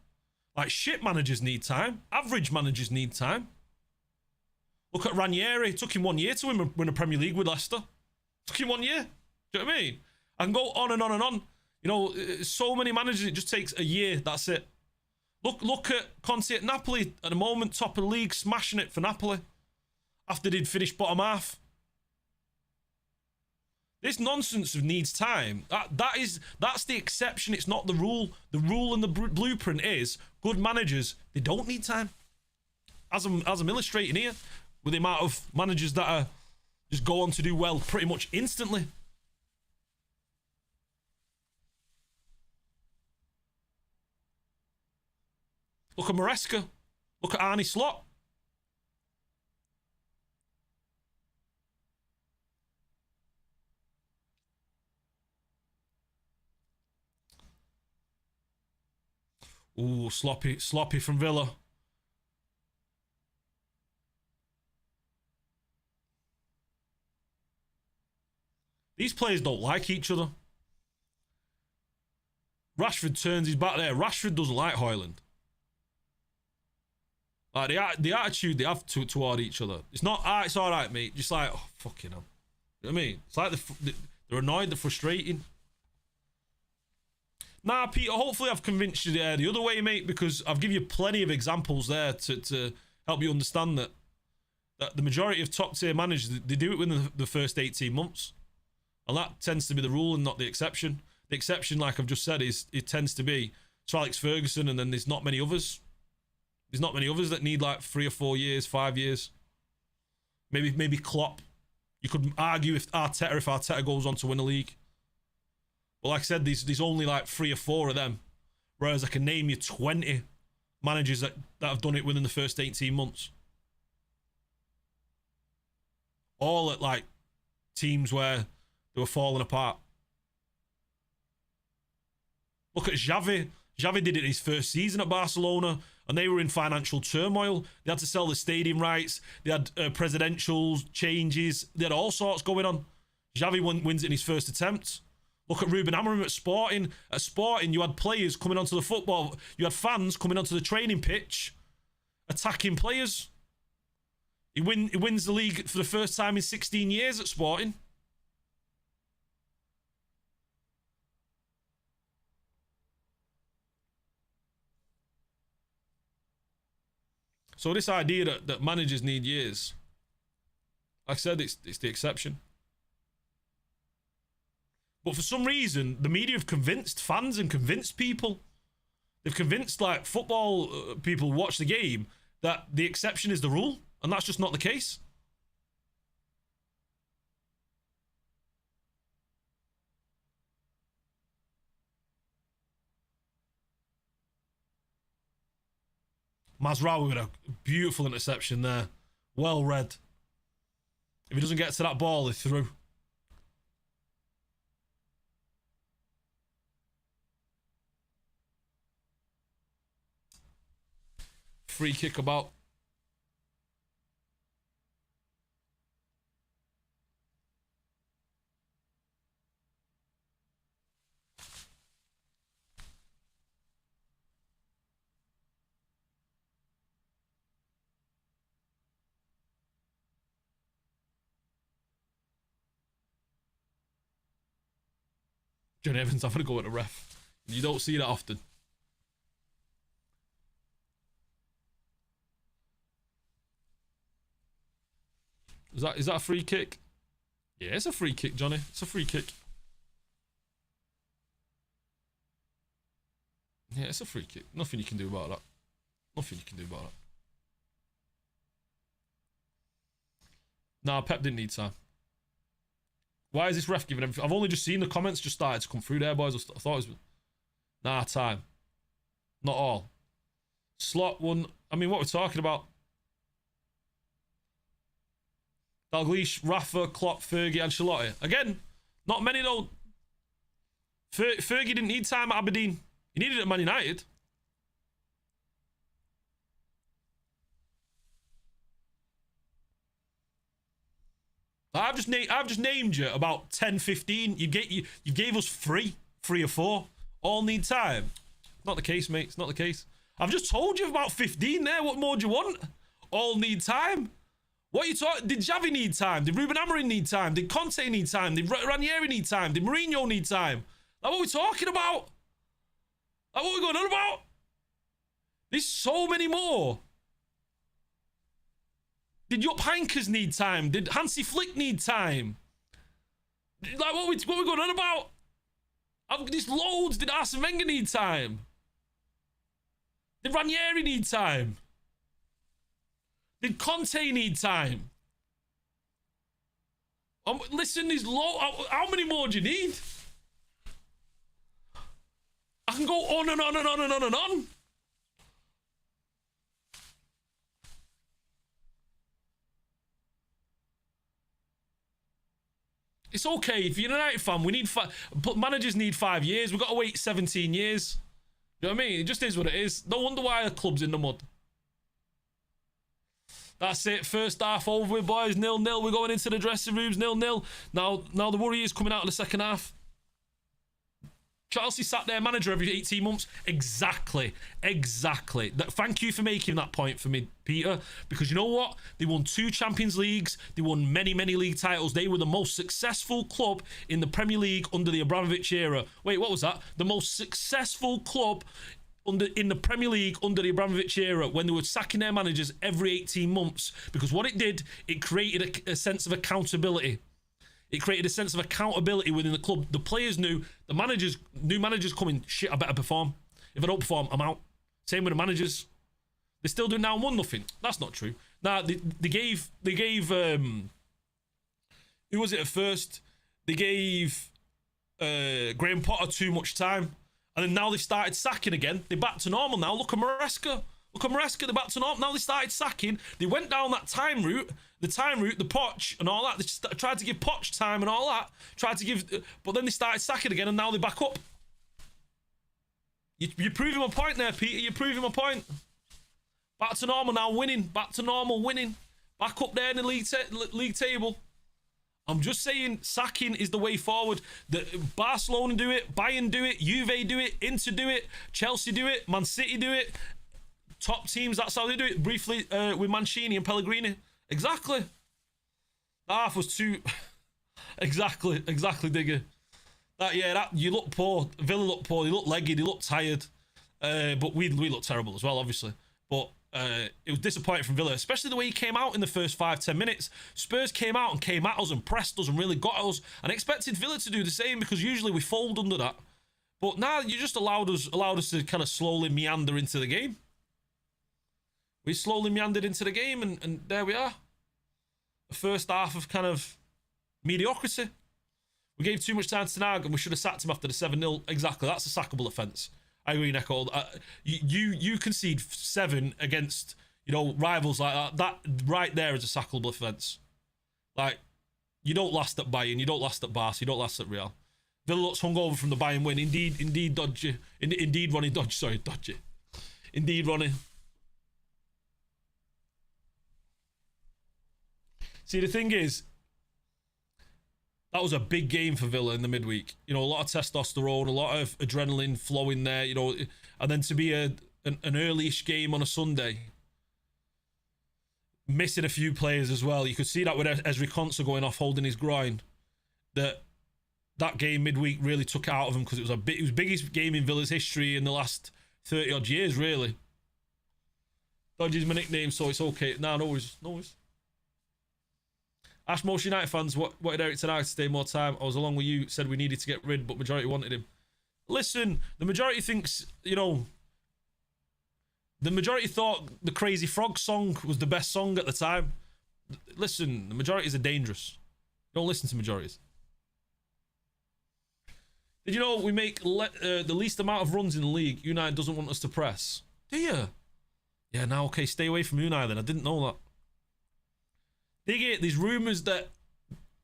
Like, shit managers need time. Average managers need time. Look at Ranieri. It took him 1 year to win a Premier League with Leicester. Took him 1 year. Do you know what I mean? I can go on and on and on. So many managers, it just takes a year. That's it. Look at Conte at Napoli. At the moment, top of the league, smashing it for Napoli. After they'd finished bottom half. This nonsense of needs time, that's the exception. It's not the rule. The rule and the blueprint is good managers, they don't need time. As I'm illustrating here, with the amount of managers that are just go on to do well pretty much instantly. Look at Maresca. Look at Arne Slot. Ooh, sloppy from Villa. These players don't like each other. Rashford turns his back there. Rashford doesn't like Højlund. Like, the attitude they have toward each other. It's not, it's all right, mate. Just like, oh, fucking hell. You know what I mean? It's like they're annoyed, they're frustrating. Nah, Peter, hopefully I've convinced you the other way, mate, because I've given you plenty of examples there to help you understand that the majority of top-tier managers, they do it within the first 18 months. And that tends to be the rule and not the exception. The exception, like I've just said, is it tends to be Sir Alex Ferguson, and then there's not many others. There's not many others that need like 3 or 4 years, 5 years. Maybe Klopp. You could argue if Arteta goes on to win a league. But like I said, there's only like 3 or 4 of them. Whereas I can name you 20 managers that have done it within the first 18 months. All at like teams where they were falling apart. Look at Xavi. Xavi did it his first season at Barcelona, and they were in financial turmoil. They had to sell the stadium rights. They had presidential changes. They had all sorts going on. Xavi wins it in his first attempt. Look at Ruben Amorim at Sporting. At Sporting, you had players coming onto the football. You had fans coming onto the training pitch, attacking players. He wins the league for the first time in 16 years at Sporting. So this idea that managers need years, like I said, it's the exception. But for some reason, the media have convinced fans and convinced people. They've convinced like football people who watch the game that the exception is the rule, and that's just not the case. Mazraoui with a beautiful interception there. Well read. If he doesn't get to that ball, he's through. Free kick about. John Evans having to go at a ref. You don't see that often. Is that a free kick? Yeah, it's a free kick, Johnny. It's a free kick. Yeah, it's a free kick. Nothing you can do about that. Nothing you can do about that. Nah, Pep didn't need time. Why is this ref giving everything? I've only just seen the comments just started to come through there, boys. I thought it was... Nah, time. Not all. Slot one. I mean, what we're talking about. Dalglish, Rafa, Klopp, Fergie, Ancelotti. Again, not many though. Fergie didn't need time at Aberdeen. He needed it at Man United. I've just named you about 10, 15. You gave us three or four. All need time. Not the case, mate. It's not the case. I've just told you about 15 there. What more do you want? All need time. What are you talking? Did Xavi need time? Did Ruben Amorim need time? Did Conte need time? Did Ranieri need time? Did Mourinho need time? Like, what are we talking about? Like, what are we going on about? There's so many more. Did Jupp Heynckes need time? Did Hansi Flick need time? Like, what are we going on about? There's loads. Did Arsene Wenger need time? Did Ranieri need time? Did Conte need time? Listen, there's how many more do you need? I can go on and on and on and on and on. It's okay. If you're a United fan, we need but managers need 5 years. We've got to wait 17 years. You know what I mean? It just is what it is. No wonder why the club's in the mud. That's it. First half over with, boys. 0-0. We're going into the dressing rooms. 0-0. Now the worry is coming out of the second half. Chelsea sat their manager every 18 months. Exactly. Thank you for making that point for me, Peter. Because you know what? They won 2 Champions Leagues. They won many, many league titles. They were the most successful club in the Premier League under the Abramovich era. Wait, what was that? The most successful club in the Premier League under the Abramovich era, when they were sacking their managers every 18 months. Because what it did, it created a sense of accountability. It created a sense of accountability within the club. The players knew, new managers coming, shit, I better perform. If I don't perform, I'm out. Same with the managers. They're still doing now 1-0. That's not true. Now, they gave who was it at first? They gave Graham Potter too much time. And then now they've started sacking again. They're back to normal now. Look at Maresca. They're back to normal. Now they started sacking. They went down that time route, the Poch and all that. They tried to give Poch time and all that. But then they started sacking again and now they're back up. You're proving my point there, Peter. You're proving my point. Back to normal now, winning. Back to normal, winning. Back up there in the league table. I'm just saying, sacking is the way forward. Barcelona do it, Bayern do it, Juve do it, Inter do it, Chelsea do it, Man City do it. Top teams, that's how they do it. Briefly with Mancini and Pellegrini. Exactly. That half was too... exactly, Digger. You look poor. Villa looked poor. They looked leggy. They looked tired. But we looked terrible as well, obviously. But it was disappointing from Villa, especially the way he came out in the first 5-10 minutes. Spurs came out and came at us and pressed us and really got us. And I expected Villa to do the same because usually we fold under that. But now you just allowed us to kind of slowly meander into the game. We slowly meandered into the game and there we are. The first half of kind of mediocrity. We gave too much time to Nag and we should have sacked him after the 7-0. Exactly, that's a sackable offence. I agree, Neko. You concede 7 against, rivals like that. That right there is a sackable offence. Like, you don't last at Bayern, you don't last at Barca, you don't last at Real. Villa looks hungover from the Bayern win. Indeed, dodgy. Indeed, Ronnie, dodgy. Indeed, Ronnie. See, the thing is, that was a big game for Villa in the midweek. A lot of testosterone, a lot of adrenaline flowing there, and then to be an early-ish game on a Sunday, missing a few players as well. You could see that with Ezri Konsa going off, holding his groin. That game midweek really took it out of him because it was the biggest game in Villa's history in the last 30-odd years, really. Dodgy's my nickname, so it's okay. No worries. Ash, most United fans wanted Eric Ten Hag to stay more time. I was along with you, said we needed to get rid, but majority wanted him. Listen, the majority thinks, you know, the majority thought the Crazy Frog song was the best song at the time. Listen, the majorities are dangerous. Don't listen to majorities. Did you know we make the least amount of runs in the league? United doesn't want us to press. Do you? Yeah, now, okay, stay away from United then. I didn't know that. Diggy, there's rumours that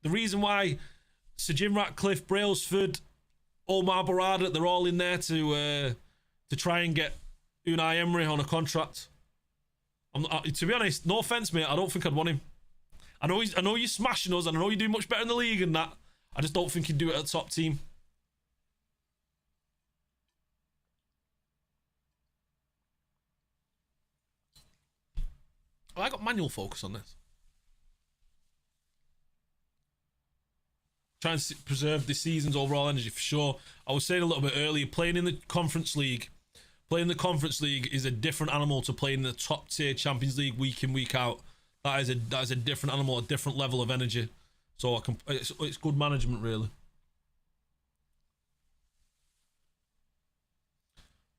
the reason why Sir Jim Ratcliffe, Brailsford, Omar Barada, they're all in there to try and get Unai Emery on a contract. To be honest, no offence, mate, I don't think I'd want him. I know you're smashing us, and I know you're doing much better in the league and that. I just don't think he'd do it at the top team. Oh, I got manual focus on this. Trying to preserve the season's overall energy for sure. I was saying a little bit earlier, playing in the Conference League is a different animal to playing in the top tier Champions League week in, week out. That is a different animal, a different level of energy. So it's good management, really.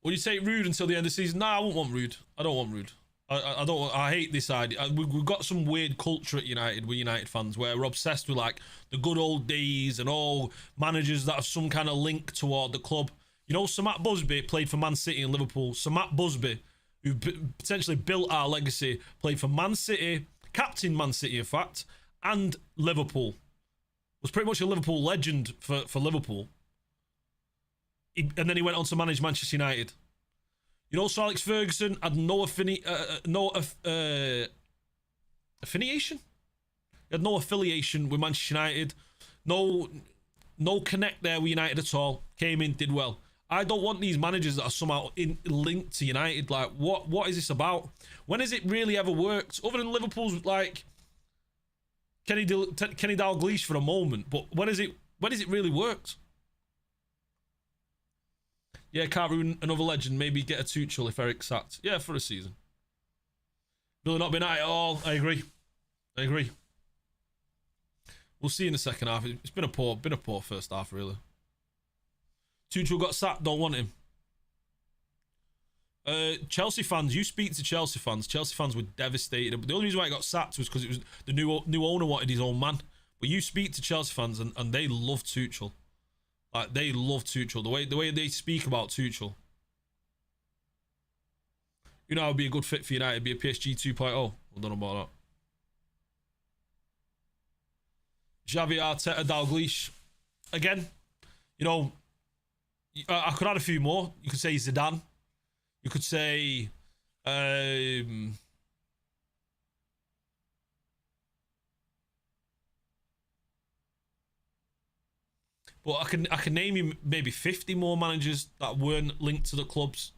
Would you take Rude until the end of the season? Nah, I won't want Rude. I don't want Rude. I hate this idea. We've got some weird culture at United, we're United fans, where we're obsessed with like the good old days and all managers that have some kind of link toward the club. You know, Sir Matt Busby played for Man City and Liverpool. Sir Matt Busby, who potentially built our legacy, played for Man City, captain Man City in fact, and Liverpool. Was pretty much a Liverpool legend for Liverpool. And then he went on to manage Manchester United. You know, Sir Alex Ferguson had no affiliation. He had no affiliation with Manchester United. No connect there with United at all. Came in, did well. I don't want these managers that are somehow linked to United. Like, what is this about? When has it really ever worked? Other than Liverpool's, like, Kenny Dalglish for a moment. But when has it really worked? Yeah, can't ruin another legend. Maybe get a Tuchel if Eric's sacked. Yeah, for a season. Really not been at it at all. I agree. We'll see in the second half. It's been a poor first half, really. Tuchel got sacked. Don't want him. Chelsea fans, you speak to Chelsea fans. Chelsea fans were devastated. But the only reason why he got sacked was because it was the new owner wanted his own man. But you speak to Chelsea fans and they love Tuchel. Like, they love Tuchel. The way they speak about Tuchel. You know, it would be a good fit for United. Be a PSG 2.0. I don't know about that. Xavi, Arteta, Dalglish. Again, you know, I could add a few more. You could say Zidane. You could say... But I can name you maybe 50 more managers that weren't linked to the clubs.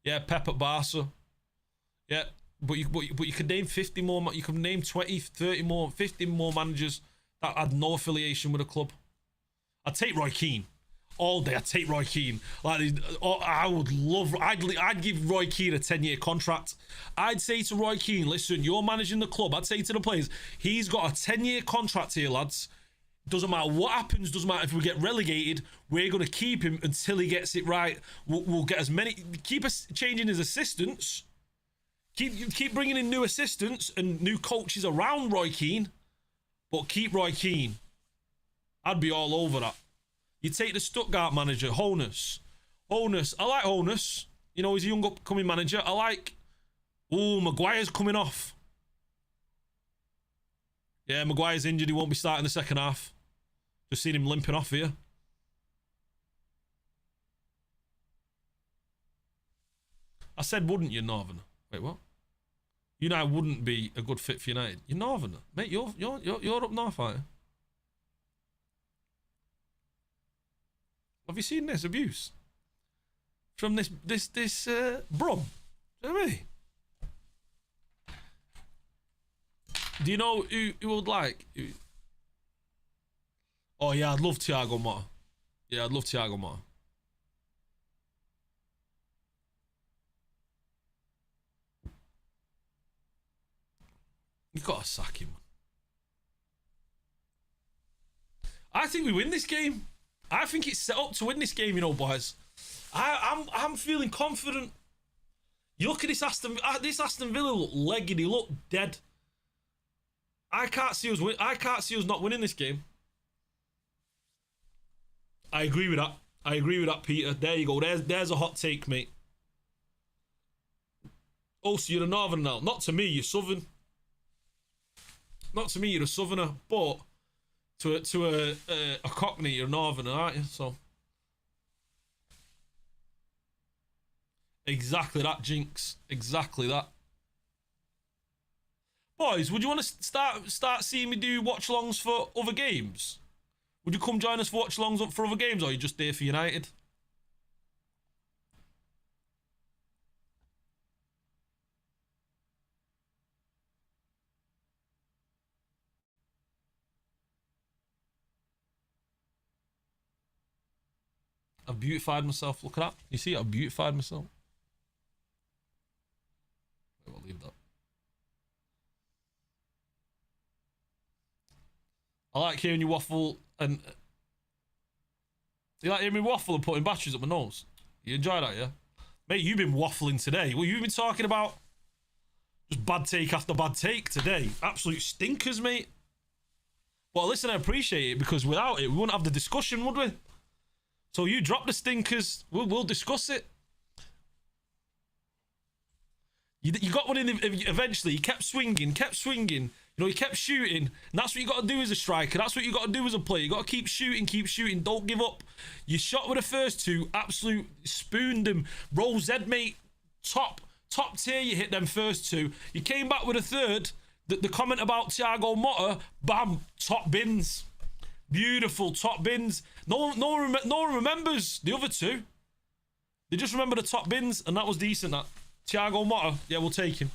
Yeah, Pep at Barca. Yeah, but you could name 50 more. You could name 20, 30 more, 50 more managers that had no affiliation with a club. I'd take Roy Keane all day. I'd take Roy Keane. Like, I would love. I'd give Roy Keane a 10-year contract. I'd say to Roy Keane, listen, you're managing the club. I'd say to the players, he's got a 10-year contract here, lads. Doesn't matter what happens, doesn't matter if we get relegated, we're going to keep him until he gets it right. We'll get as many, keep us changing his assistants, keep bringing in new assistants and new coaches around Roy Keane, but keep Roy Keane. I'd be all over that. You take the Stuttgart manager, Honus. I like Honus. You know, he's a young upcoming manager. I like, Maguire's coming off. Yeah, Maguire's injured, he won't be starting the second half. Just seen him limping off here. I said, wouldn't you, Northerner? Wait, what? United wouldn't be a good fit for United. You're Northerner, mate. You're up north, aren't you? Have you seen this abuse from this brum? Do you know what I mean? Do you know who would like? Oh yeah, I'd love Thiago Motta. Yeah, I'd love Thiago Motta. You gotta sack him. think we win this game. I think it's set up to win this game, you know, boys. I'm feeling confident. You look at this Aston Villa look legged. He look dead. I can't see us win. I can't see us not winning this game. I agree with that. I agree with that, Peter. There you go. There's a hot take, mate. Oh, so you're a northerner now. Not to me, you're southern. Not to me, you're a southerner, but to a cockney, you're a northerner, aren't you? So exactly that, Jinx. Exactly that. Boys, would you want to start seeing me do watch-alongs for other games? Would you come join us for watch-alongs for other games, or are you just there for United? I've beautified myself. Look at that. You see, I've beautified myself. I'll leave that. I like hearing you waffle, and you like hearing me waffle and putting batteries up my nose. You enjoy that, yeah? Mate, you've been waffling today. What you've been talking about? Just bad take after bad take today. Absolute stinkers, mate. But listen, I appreciate it, because without it, we wouldn't have the discussion, would we? So you drop the stinkers. We'll discuss it. You got one in eventually. You kept swinging. You know, you kept shooting. And that's what you got to do as a striker. That's what you got to do as a player. You got to keep shooting. Don't give up. You shot with the first two. Absolute spooned them. Roll Z, mate. Top tier. You hit them first two. You came back with a third. The comment about Thiago Motta. Bam. Top bins. Beautiful. Top bins. No one remembers the other two. They just remember the top bins, and that was decent. That Thiago Motta. Yeah, we'll take him.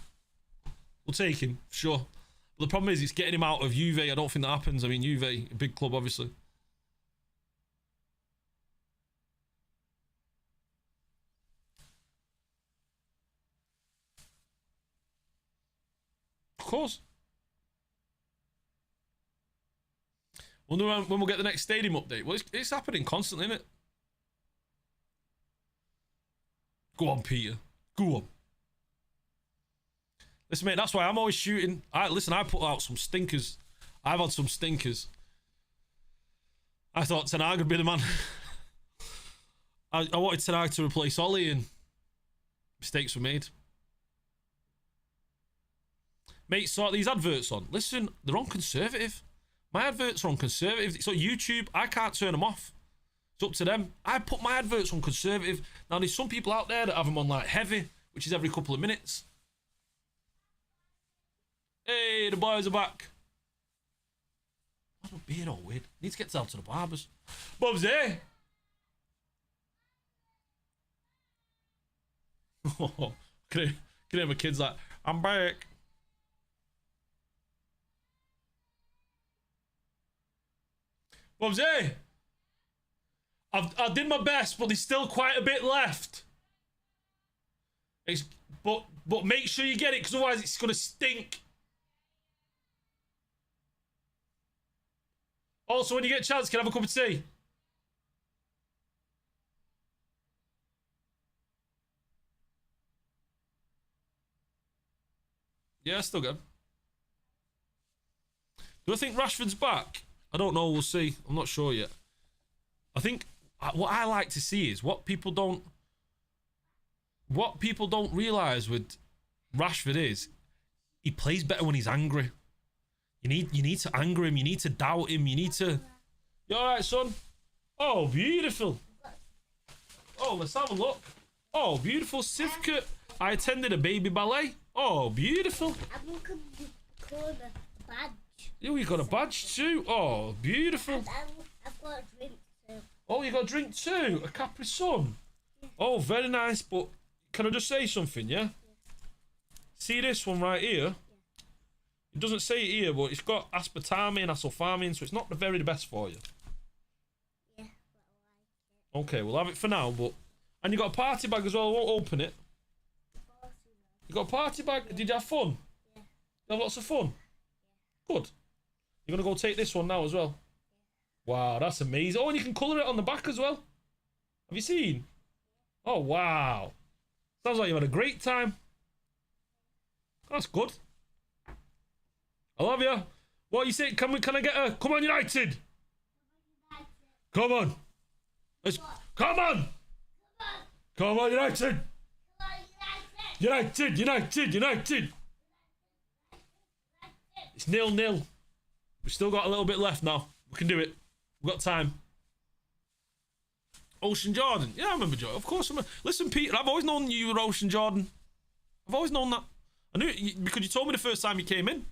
We'll take him. Sure. But the problem is, it's getting him out of Juve. I don't think that happens. I mean, Juve, a big club, obviously. Of course. Wonder when we'll get the next stadium update. Well, it's happening constantly, isn't it? Go on, Peter. Go on. Listen, mate, that's why I'm always shooting. Listen, I put out some stinkers. I've had some stinkers. I thought Ten Hag would be the man. I wanted Ten Hag to replace Ollie, and mistakes were made. Mate, sort these adverts on. Listen, they're on conservative. My adverts are on conservative. It's on YouTube. I can't turn them off. It's up to them. I put my adverts on conservative. Now, there's some people out there that have them on like heavy, which is every couple of minutes. Hey, the boys are back. Why's my beard all weird? Need to get down to the barbers. Bob's here. Can hear my kids like, I'm back. Bob's here. I did my best, but there's still quite a bit left. But make sure you get it, because otherwise it's gonna stink. Also, when you get a chance, can I have a cup of tea? Yeah, still good. Do I think Rashford's back? I don't know. We'll see. I'm not sure yet. I think what I like to see is what people don't realise with Rashford is he plays better when he's angry. You need to anger him. You need to doubt him. You need to. You all right, son? Oh, beautiful. Oh, let's have a look. Oh, beautiful certificate. I attended a baby ballet. Oh, beautiful. I'm going to call a badge. Oh, you got a badge too. Oh, beautiful. And I've got a drink too. Oh, you got a drink too. A Capri Sun. Oh, very nice. But can I just say something? Yeah. See this one right here. It doesn't say it here, but it's got aspartame and asulfame, so it's not the very best for you. Yeah, but I like it. Okay, we'll have it for now, but... And you got a party bag as well, I won't open it. You got a party bag? Yeah. Did you have fun? Yeah. You have lots of fun? Yeah. Good. You're going to go take this one now as well? Wow, that's amazing. Oh, and you can colour it on the back as well. Have you seen? Oh, wow. Sounds like you had a great time. That's good. I love you. What you say? Can I get a... Come on, United. Come on. Come on. Come on, United. United. It's 0-0. We've still got a little bit left now. We can do it. We've got time. Ocean Jordan. Yeah, I remember Jordan. Of course. Listen, Peter, I've always known you were Ocean Jordan. I've always known that. I knew it because you told me the first time you came in.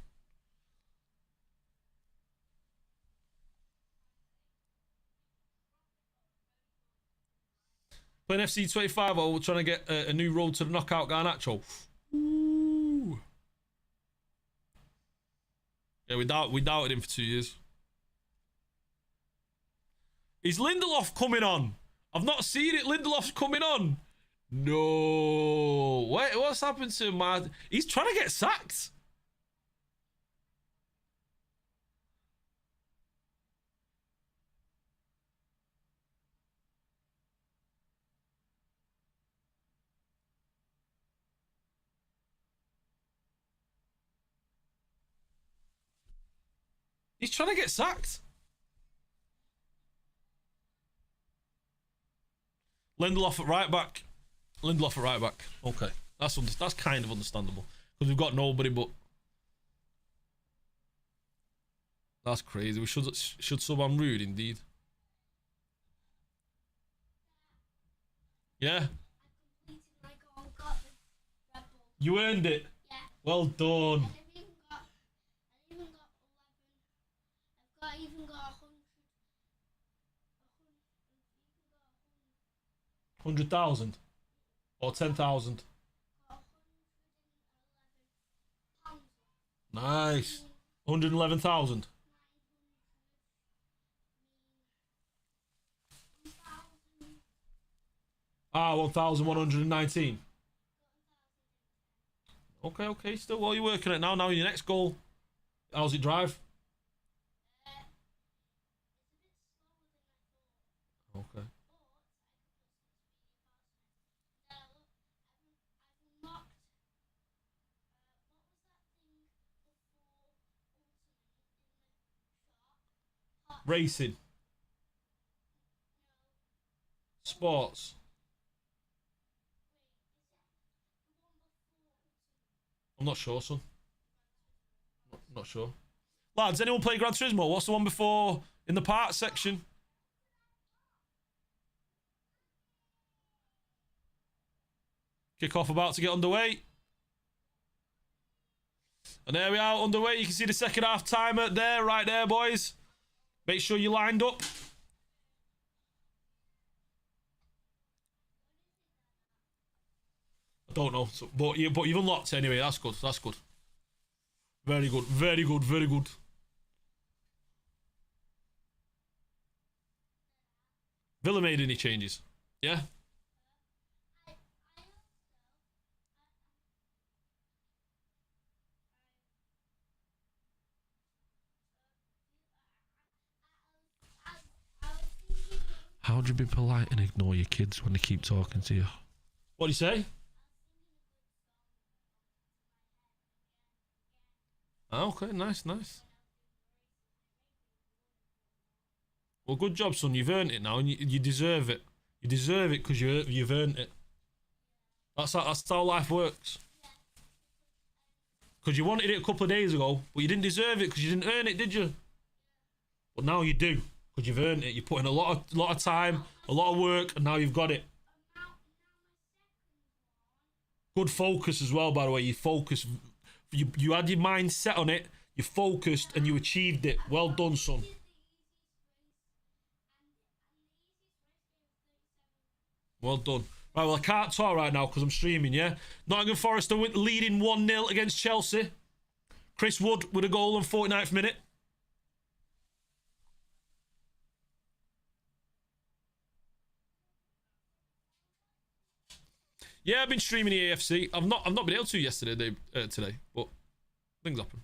Playing FC 25 or we're trying to get a new road to the knockout Garnacho. Ooh. Yeah, we doubted him for 2 years. Is Lindelof coming on? I've not seen it. Lindelof's coming on. No. Wait, what's happened to him? He's trying to get sacked. He's trying to get sacked. Lindelof at right back. Lindelof at right back. Okay, that's kind of understandable because we've got nobody. But that's crazy. We should sub on Rude indeed. Yeah. You earned it. Yeah. Well done. I even got 100,000 or 10,000. Nice. 111,000. Ah, 1,119. Okay. Still, what are you working at now? Now your next goal. How's it drive? Okay. Racing. Sports. I'm not sure, son. Not sure. Lads, anyone play Gran Turismo? What's the one before in the parts section? Kick-off about to get underway. And there we are, underway. You can see the second half timer there, right there, boys. Make sure you're lined up. I don't know, but you've unlocked it anyway. That's good. That's good. Very good. Very good. Very good. Villa made any changes? Yeah. How do you be polite and ignore your kids when they keep talking to you? What do you say? Oh, okay, nice. Well, good job, son. You've earned it now, and you deserve it. You deserve it because you've earned it. That's how life works. Because you wanted it a couple of days ago, but you didn't deserve it because you didn't earn it, did you? But now you do. Because you've earned it. You put in a lot of time, a lot of work, and now you've got it. Good focus as well, by the way. You focused. You had your mind set on it. You focused and you achieved it. Well done, son. Well done. Right, well, I can't talk right now because I'm streaming, yeah? Nottingham Forest are leading 1-0 against Chelsea. Chris Wood with a goal in 49th minute. Yeah, I've been streaming the AFC. I've not been able to today, but things happen.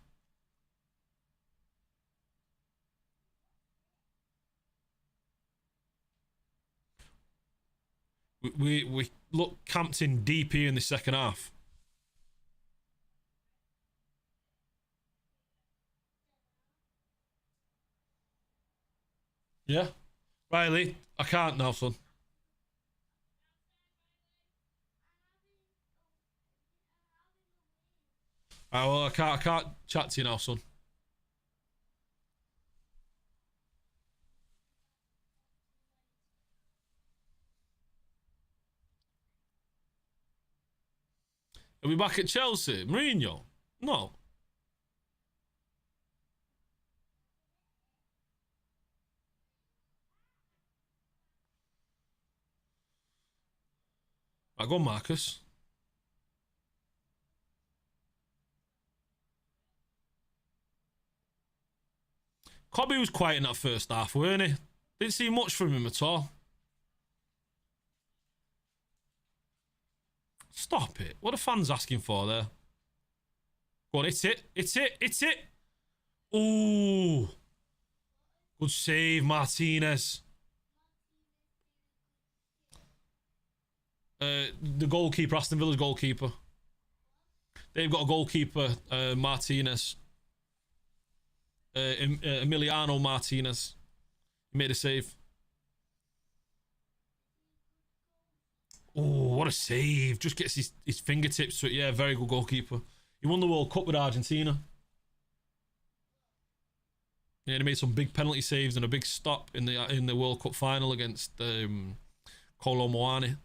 We look camped in deep here in the second half. Yeah, Riley, I can't now, son. Well, I can't chat to you now, son. Are we back at Chelsea? Mourinho? No. Right, go on, Marcus. Cobby was quiet in that first half, weren't he? Didn't see much from him at all. Stop it. What are fans asking for there? Go on, it's it. It's it. It's it. Ooh. Good save, Martinez. The goalkeeper, Aston Villa's goalkeeper. They've got a goalkeeper, Martinez. Emiliano Martinez. He made a save. Oh, what a save. Just gets his fingertips to it. Yeah, very good goalkeeper. He won the World Cup with Argentina. Yeah, he made some big penalty saves and a big stop in the World Cup final against Kolo Muani.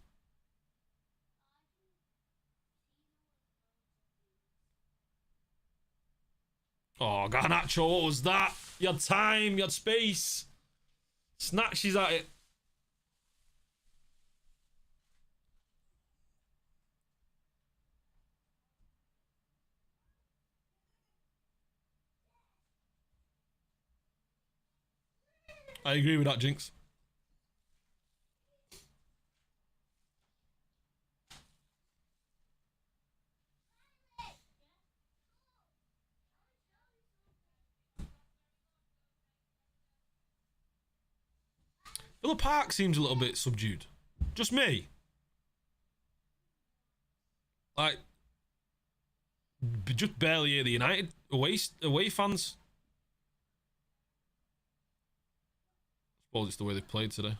Oh, Garnacho, what was that? You had time, you had space. Snatches at it. I agree with that, Jinx. Villa Park seems a little bit subdued. Just me. Like, just barely hear the United away fans. I suppose it's the way they played today.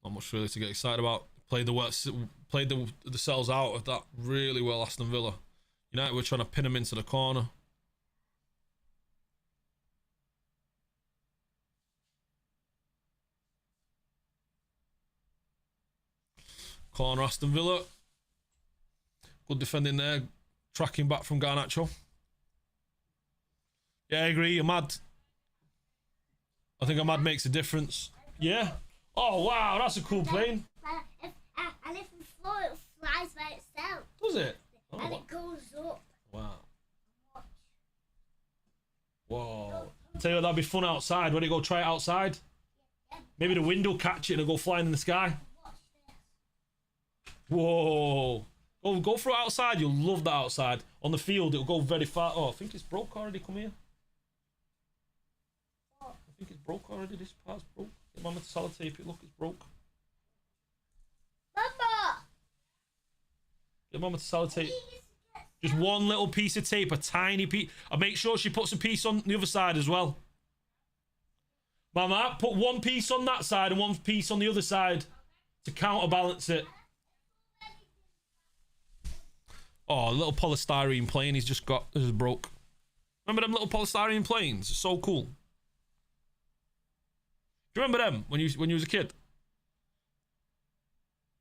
Not much really to get excited about. Played the cells out of that really well, Aston Villa. United were trying to pin them into the corner. Corner Aston Villa. Good defending there. Tracking back from Garnacho. Yeah, I agree. Ahmad. I think Ahmad makes a difference. Yeah. Oh, wow. That's a cool plane. And if the floor, it flies by itself. Does it? Oh, and it goes up. Wow. Whoa. Tell you what, that'd be fun outside. When you go try it outside? Maybe the wind will catch it and it'll go flying in the sky. Whoa. Go for it outside. You'll love that outside. On the field, it'll go very far. Oh, I think it's broke already. Come here. I think it's broke already. This part's broke. Get Mama to sellotape it. Look, it's broke. Mama! Get Mama to sellotape. Just one little piece of tape, a tiny piece. And make sure she puts a piece on the other side as well. Mama, put one piece on that side and one piece on the other side to counterbalance it. Oh, a little polystyrene plane he's just got is broke. Remember them little polystyrene planes? So cool. Do you remember them when you was a kid?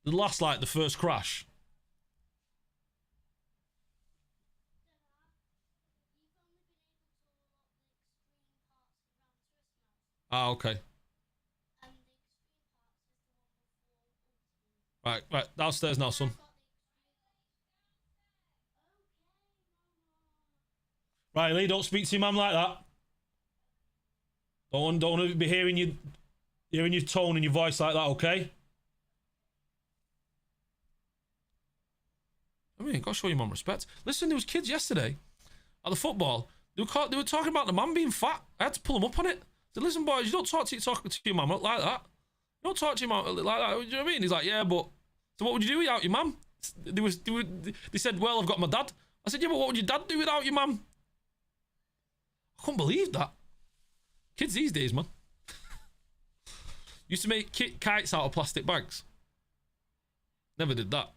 The last, like, the first crash. Ah, okay. Right, downstairs now, son. Right, Lee, don't speak to your mum like that. Don't be hearing your tone and your voice like that, okay? I mean, gotta show your mum respect. Listen, there was kids yesterday at the football. They were talking about the man being fat. I had to pull them up on it. said, listen, boys, you don't talk to your mum like that. You don't talk to your mum like that. Do you know what I mean? He's like, yeah, but so what would you do without your mum? They said, well, I've got my dad. I said, yeah, but what would your dad do without your mum? I couldn't believe that. Kids these days, man. Used to make kites out of plastic bags. Never did that.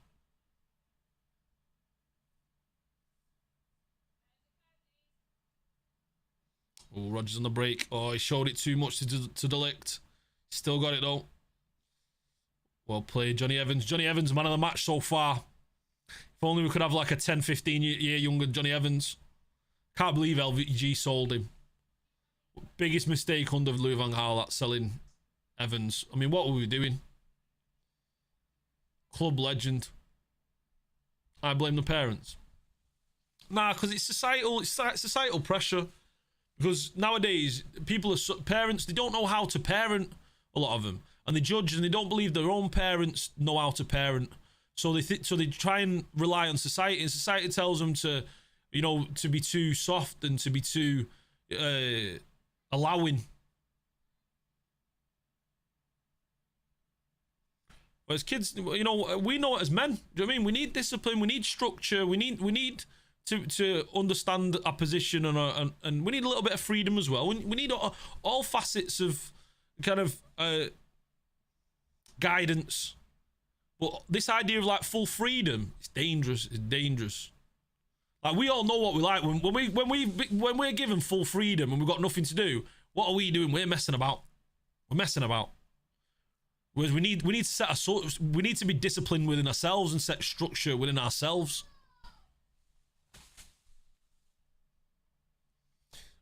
Oh, Rodgers on the break. Oh, he showed it too much to Delict. Still got it though. Well played, Johnny Evans. Johnny Evans, man of the match so far. If only we could have like a 10, 15 year younger Johnny Evans. Can't believe LVG sold him. Biggest mistake under Louis van Gaal, that selling Evans. I mean, what were we doing? Club legend. I blame the parents. Nah, because it's societal pressure. Because nowadays, parents, they don't know how to parent, a lot of them. And they judge and they don't believe their own parents know how to parent. So they try and rely on society. And society tells them to, you know, to be too soft and to be too allowing. Whereas kids, you know, we know it as men. Do you know what I mean? We need discipline. We need structure. We need to understand our position and we need a little bit of freedom as well. We need all facets of kind of guidance. But this idea of like full freedom, it's dangerous. It's dangerous. Like we all know what we like when we're given full freedom and we've got nothing to do. What are we doing? We're messing about. We're messing about. Whereas we need to set we need to be disciplined within ourselves and set structure within ourselves.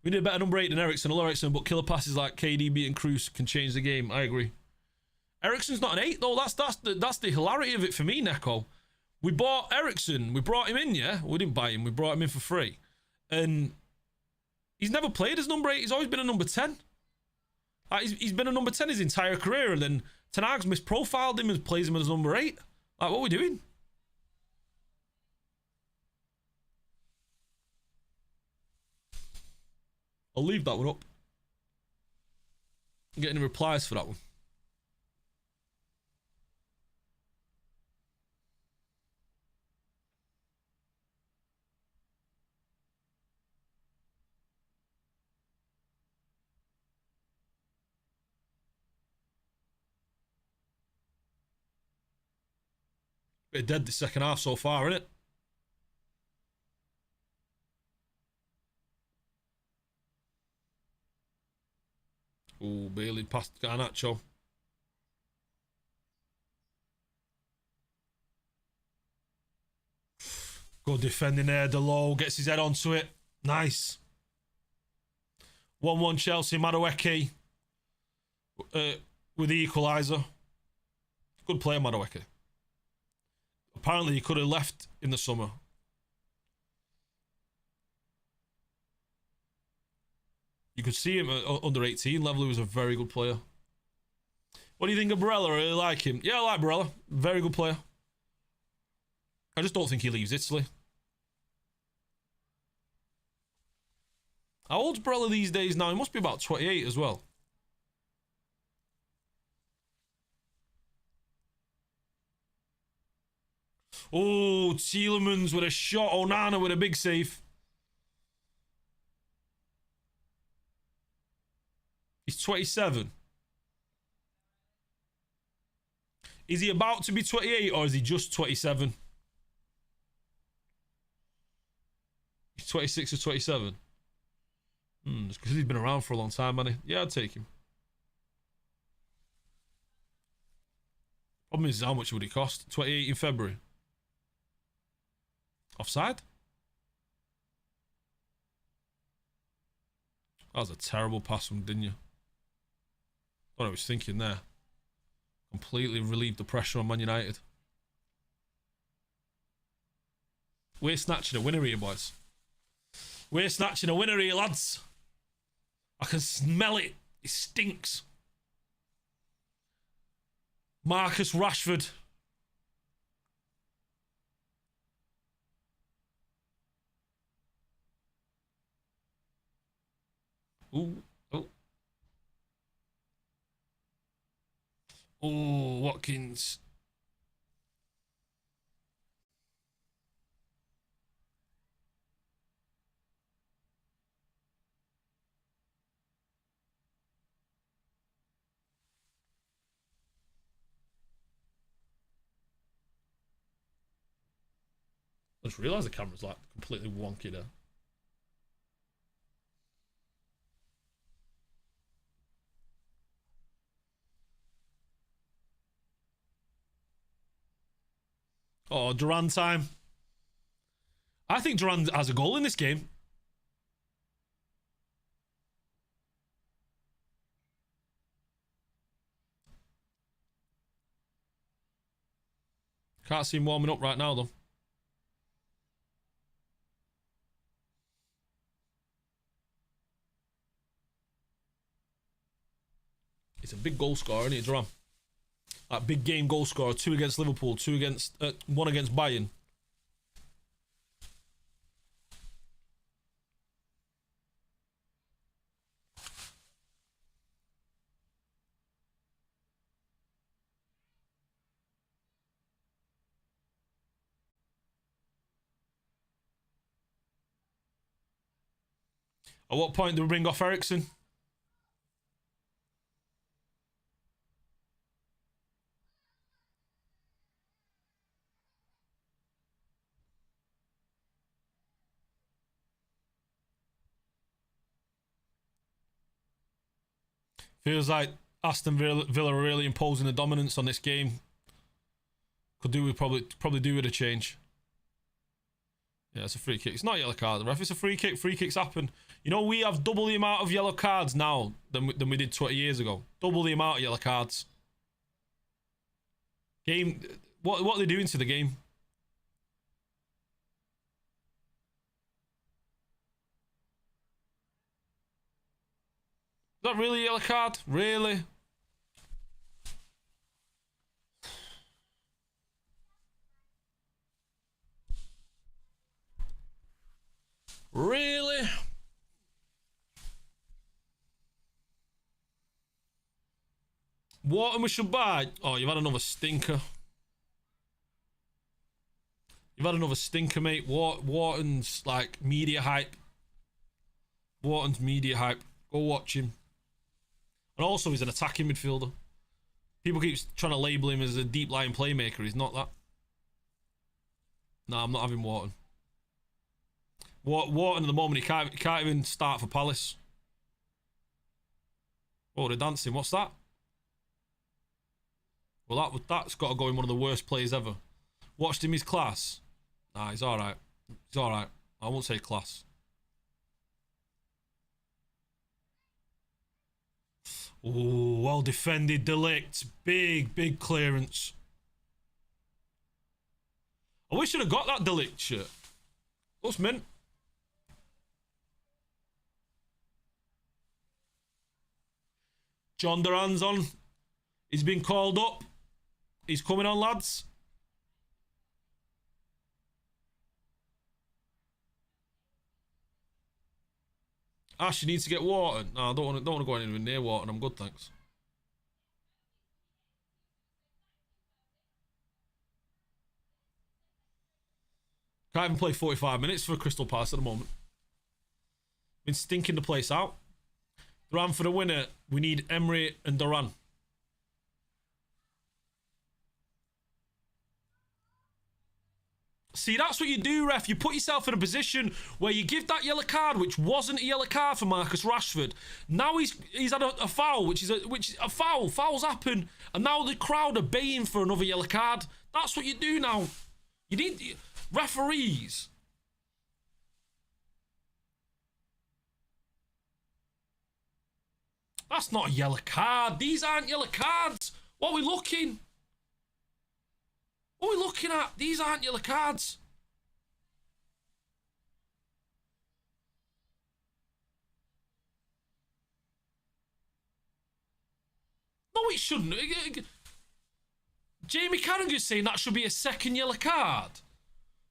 We need a better number 8 than Ericsson. I love Ericsson, but killer passes like KD beating Cruz can change the game. I agree. Ericsson's not an 8 though. That's the hilarity of it for me, Neko. We bought Ericsson. We brought him in, yeah? We didn't buy him. We brought him in for free. And he's never played as number 8. He's always been a number 10. Like, he's been a number 10 his entire career, and then Ten Hag's misprofiled him and plays him as number 8. Like, what are we doing? I'll leave that one up. I'm getting replies for that one. Bit dead the second half so far, isn't it? Oh, Bailey past Garnacho. Good defending there. Delo gets his head onto it. Nice. 1-1 Chelsea. Madueke with the equaliser. Good player, Madueke. Apparently, he could have left in the summer. You could see him at under 18 level. He was a very good player. What do you think of Barella? I really like him. Yeah, I like Barella. Very good player. I just don't think he leaves Italy. How old's Barella these days now? He must be about 28 as well. Oh, Tielemans with a shot. Onana with a big save. He's 27. Is he about to be 28 or is he just 27? He's 26 or 27. It's because he's been around for a long time, man. Yeah, I'd take him. Problem is, how much would he cost? 28 in February. Offside? That was a terrible pass from Digne. What I was thinking there. Completely relieved the pressure on Man United. We're snatching a winner here, boys. We're snatching a winner here, lads. I can smell it. It stinks. Marcus Rashford. Ooh. Oh. Oh, Watkins. I just realised the camera's like completely wonky there. Oh, Duran time. I think Duran has a goal in this game. Can't see him warming up right now, though. He's a big goal scorer, isn't he, Duran? That big game goal scorer. 2 against Liverpool, 1 against Bayern. At what point do we bring off Ericsson? Feels like Aston Villa are really imposing the dominance on this game. Could do with probably do with a change. Yeah, it's a free kick. It's not a yellow card. The ref, it's a free kick. Free kicks happen. You know, we have double the amount of yellow cards now than we did 20 years ago. Double the amount of yellow cards. Game. What are they doing to the game? Is that really a yellow card? Really? Really? Wharton we should buy. Oh, you've had another stinker. You've had another stinker, mate. Wharton's like media hype. Wharton's media hype. Go watch him. And also, he's an attacking midfielder. People keep trying to label him as a deep line playmaker. He's not that. No, I'm not having Wharton. Wharton at the moment, he can't even start for Palace. Oh, they're dancing. What's that? Well, that's got to go in one of the worst plays ever. Watched him his class. Nah, he's all right. He's all right. I won't say class. Oh, well defended, Delict. Big clearance. I wish I'd have got that Delict shirt. Looks mint. John Duran's on. He's been called up. He's coming on, lads. Ash, you need to get water. No, I don't want to go anywhere near water. I'm good, thanks. Can't even play 45 minutes for Crystal Palace at the moment. Been stinking the place out. Duran for the winner. We need Emery and Duran. See, that's what you do, ref. You put yourself in a position where you give that yellow card, which wasn't a yellow card for Marcus Rashford. Now he's had a foul, which is a foul. Fouls happen, and now the crowd are baying for another yellow card. That's what you do now. You need referees. That's not a yellow card. These aren't yellow cards. What are we looking? What are we looking at? These aren't yellow cards. No, it shouldn't. Jamie Carragher's saying that should be a second yellow card.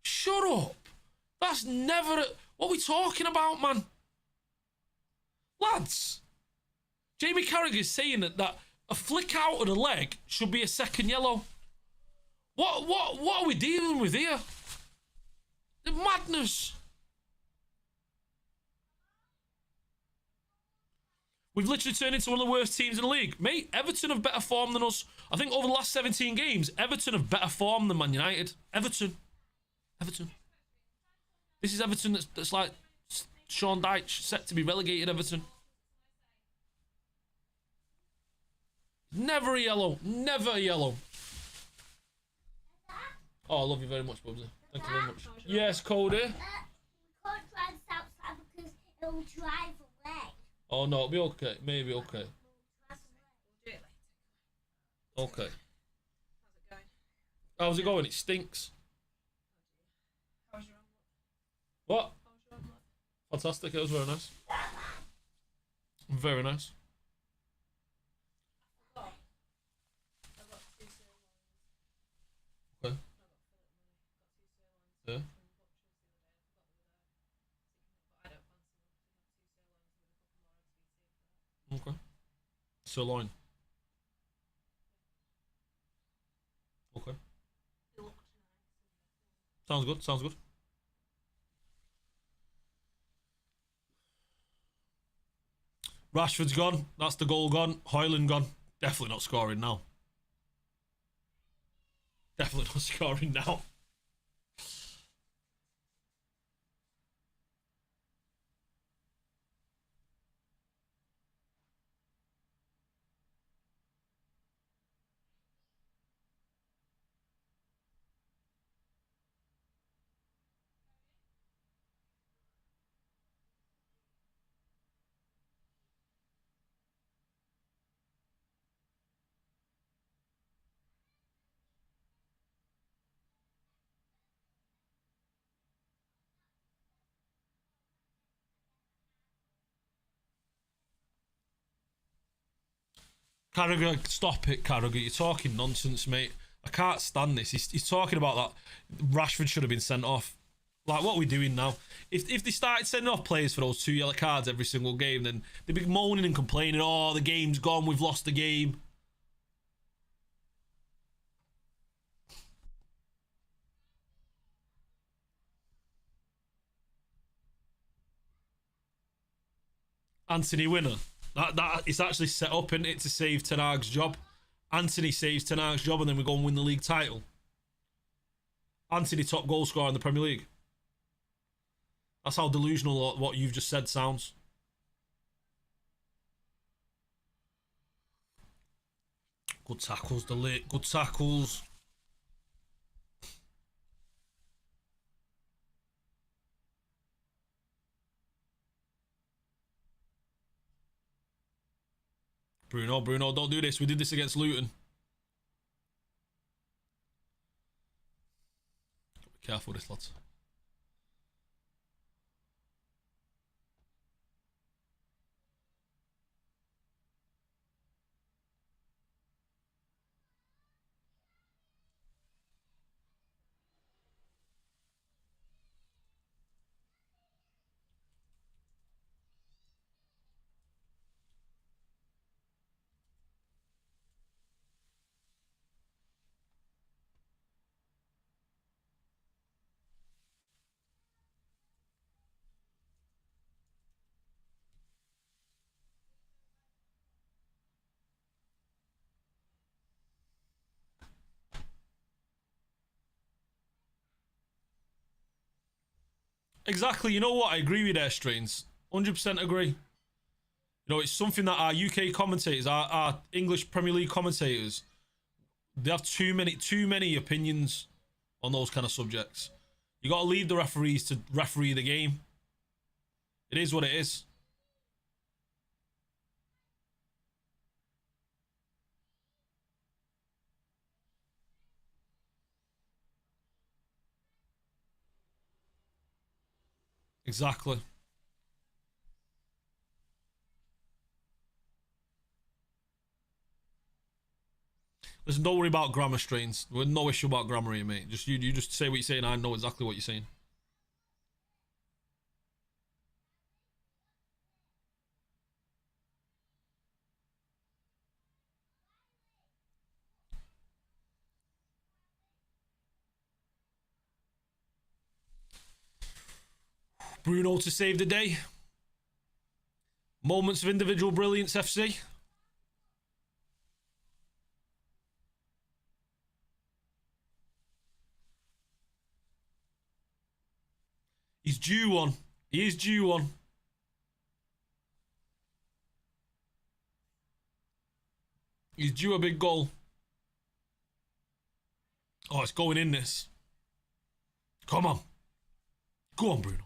Shut up. That's never... What are we talking about, man? Lads. Jamie Carragher's saying that A flick out of the leg should be a second yellow. What are we dealing with here? The madness. We've literally turned into one of the worst teams in the league. Mate, Everton have better form than us. I think over the last 17 games, Everton have better form than Man United. Everton. This is Everton that's like Sean Dyche, set to be relegated Everton. Never a yellow. Never a yellow. Oh, I love you very much, Bubsy. Thank you very much. Yes, Cody. We can't drive outside because it will drive away. Oh, no, it'll be okay. Maybe okay. Okay. How's it going? It stinks. What? Fantastic. It was very nice. Very nice. Okay. Yeah. Okay. Sirloin. Okay. Sounds good. Sounds good. Rashford's gone. That's the goal gone. Højlund gone. Definitely not scoring now. Definitely not scoring now. Carragher, stop it, Carragher. You're talking nonsense, mate. I can't stand this. He's talking about that. Rashford should have been sent off. Like, what are we doing now? If they started sending off players for those 2 yellow cards every single game, then they'd be moaning and complaining, oh, the game's gone, we've lost the game. Anthony Winner. That it's actually set up, isn't it, to save Ten Hag's job. Anthony saves Ten Hag's job and then we go and win the league title. Anthony top goal scorer in the Premier League. That's how delusional what you've just said sounds. Good tackles, Delete. Good tackles. Bruno, don't do this. We did this against Luton. Be careful with this, lads. Exactly. You know what? I agree with their strains. 100% agree. You know, it's something that our UK commentators, our English Premier League commentators, they have too many opinions on those kind of subjects. You got to leave the referees to referee the game. It is what it is. Exactly. Listen, don't worry about grammar strains. There's no issue about grammar here, mate. Just you just say what you're saying. I know exactly what you're saying. Bruno to save the day. Moments of individual brilliance, FC. He's due one. He is due one. He's due a big goal. Oh, it's going in this. Come on. Go on, Bruno.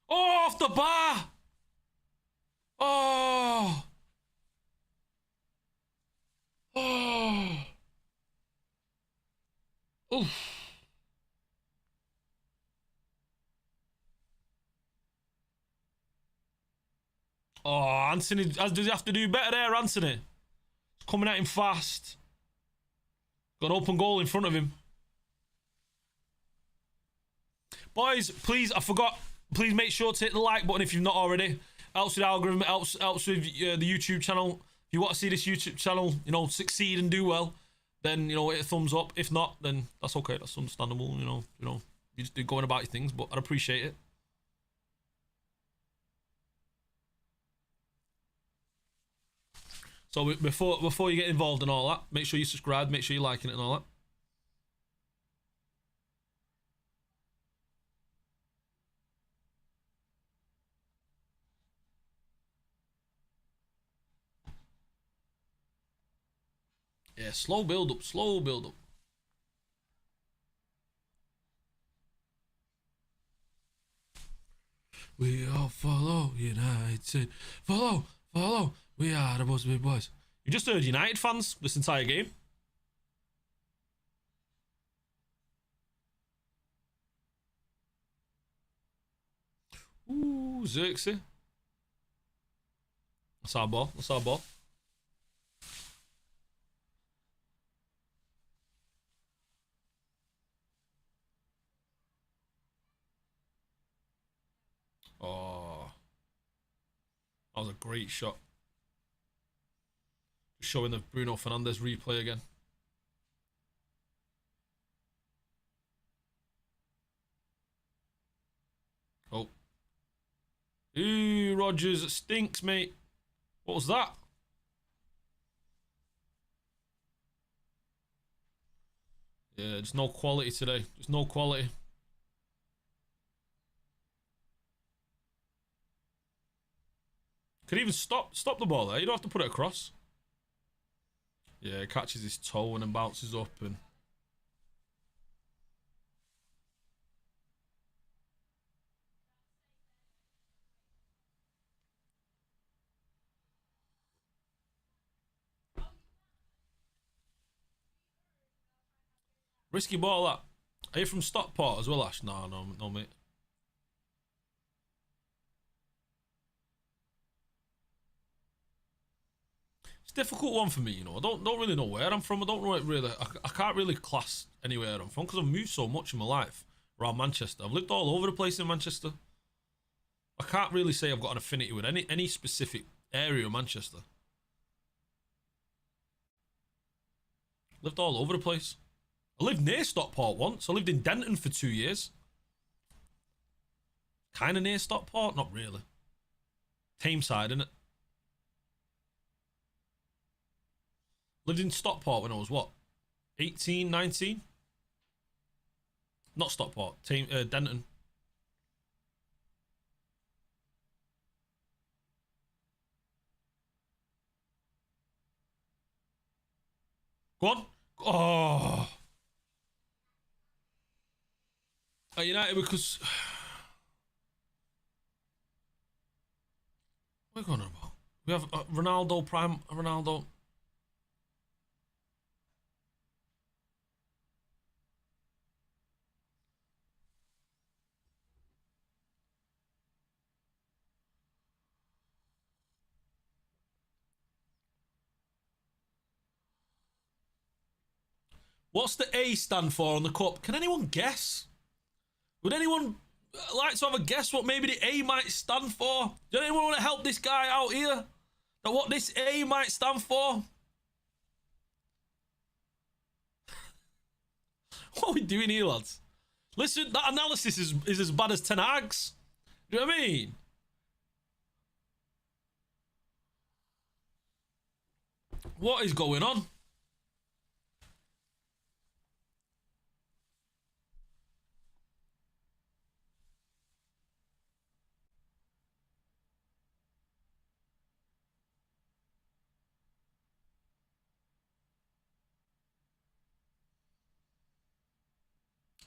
Oh, off the bar. Oh. Oh. Oof. Oh, Anthony, does he have to do better there, Anthony? He's coming at him fast. Got an open goal in front of him. Boys, please, I forgot. Please make sure to hit the like button if you've not already. Helps with the algorithm, helps with the YouTube channel. If you want to see this YouTube channel, you know, succeed and do well, then, you know, hit a thumbs up. If not, then that's okay. That's understandable. You know, you just do going about your things, but I'd appreciate it. So before you get involved in all that, make sure you subscribe, make sure you're liking it and all that. Yeah, slow build up, slow build up. We all follow United. Follow. We are the most big boys. You just heard United fans this entire game. Ooh, Xerxes. That's our ball. That's our ball. Oh. That was a great shot. Showing the Bruno Fernandes replay again. Oh. Ooh, Rodgers, it stinks, mate. What was that? Yeah, there's no quality today. There's no quality. Could even stop the ball there. You don't have to put it across. Yeah, it catches his toe and then bounces up and... Risky ball, that. Are you from Stockport as well, Ash? No, mate. It's a difficult one for me, you know. I don't really know where I'm from. I don't know it really. I can't really class anywhere I'm from because I've moved so much in my life around Manchester. I've lived all over the place in Manchester. I can't really say I've got an affinity with any specific area of Manchester. Lived all over the place. I lived near Stockport once. I lived in Denton for 2 years. Kind of near Stockport, not really. Tameside, innit? Lived in Stockport when I was what? 18, 19? Not Stockport, Denton. Go on. Oh. At United because... What are we going on about? We have Ronaldo, prime Ronaldo. What's the A stand for on the cup? Can anyone guess? Would anyone like to have a guess what maybe the A might stand for? Does anyone want to help this guy out here? Now, what this A might stand for? What are we doing here, lads? Listen, that analysis is as bad as Ten Hag's. Do you know what I mean? What is going on?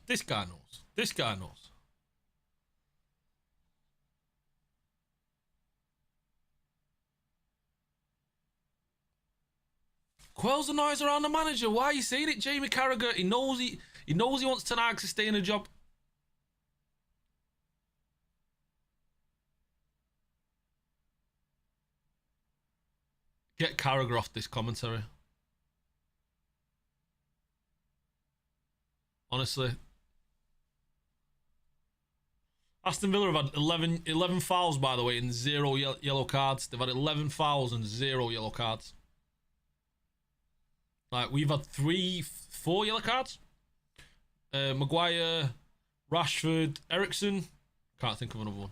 This guy knows. This guy knows. Quells the noise around the manager. Why are you saying it, Jamie Carragher? He knows he wants Ten Hag to stay in a job. Get Carragher off this commentary. Honestly. Aston Villa have had 11 fouls, by the way, and 0 yellow cards. They've had 11 fouls and 0 yellow cards. Like, we've had 4 yellow cards. Maguire, Rashford, Ericsson. Can't think of another one.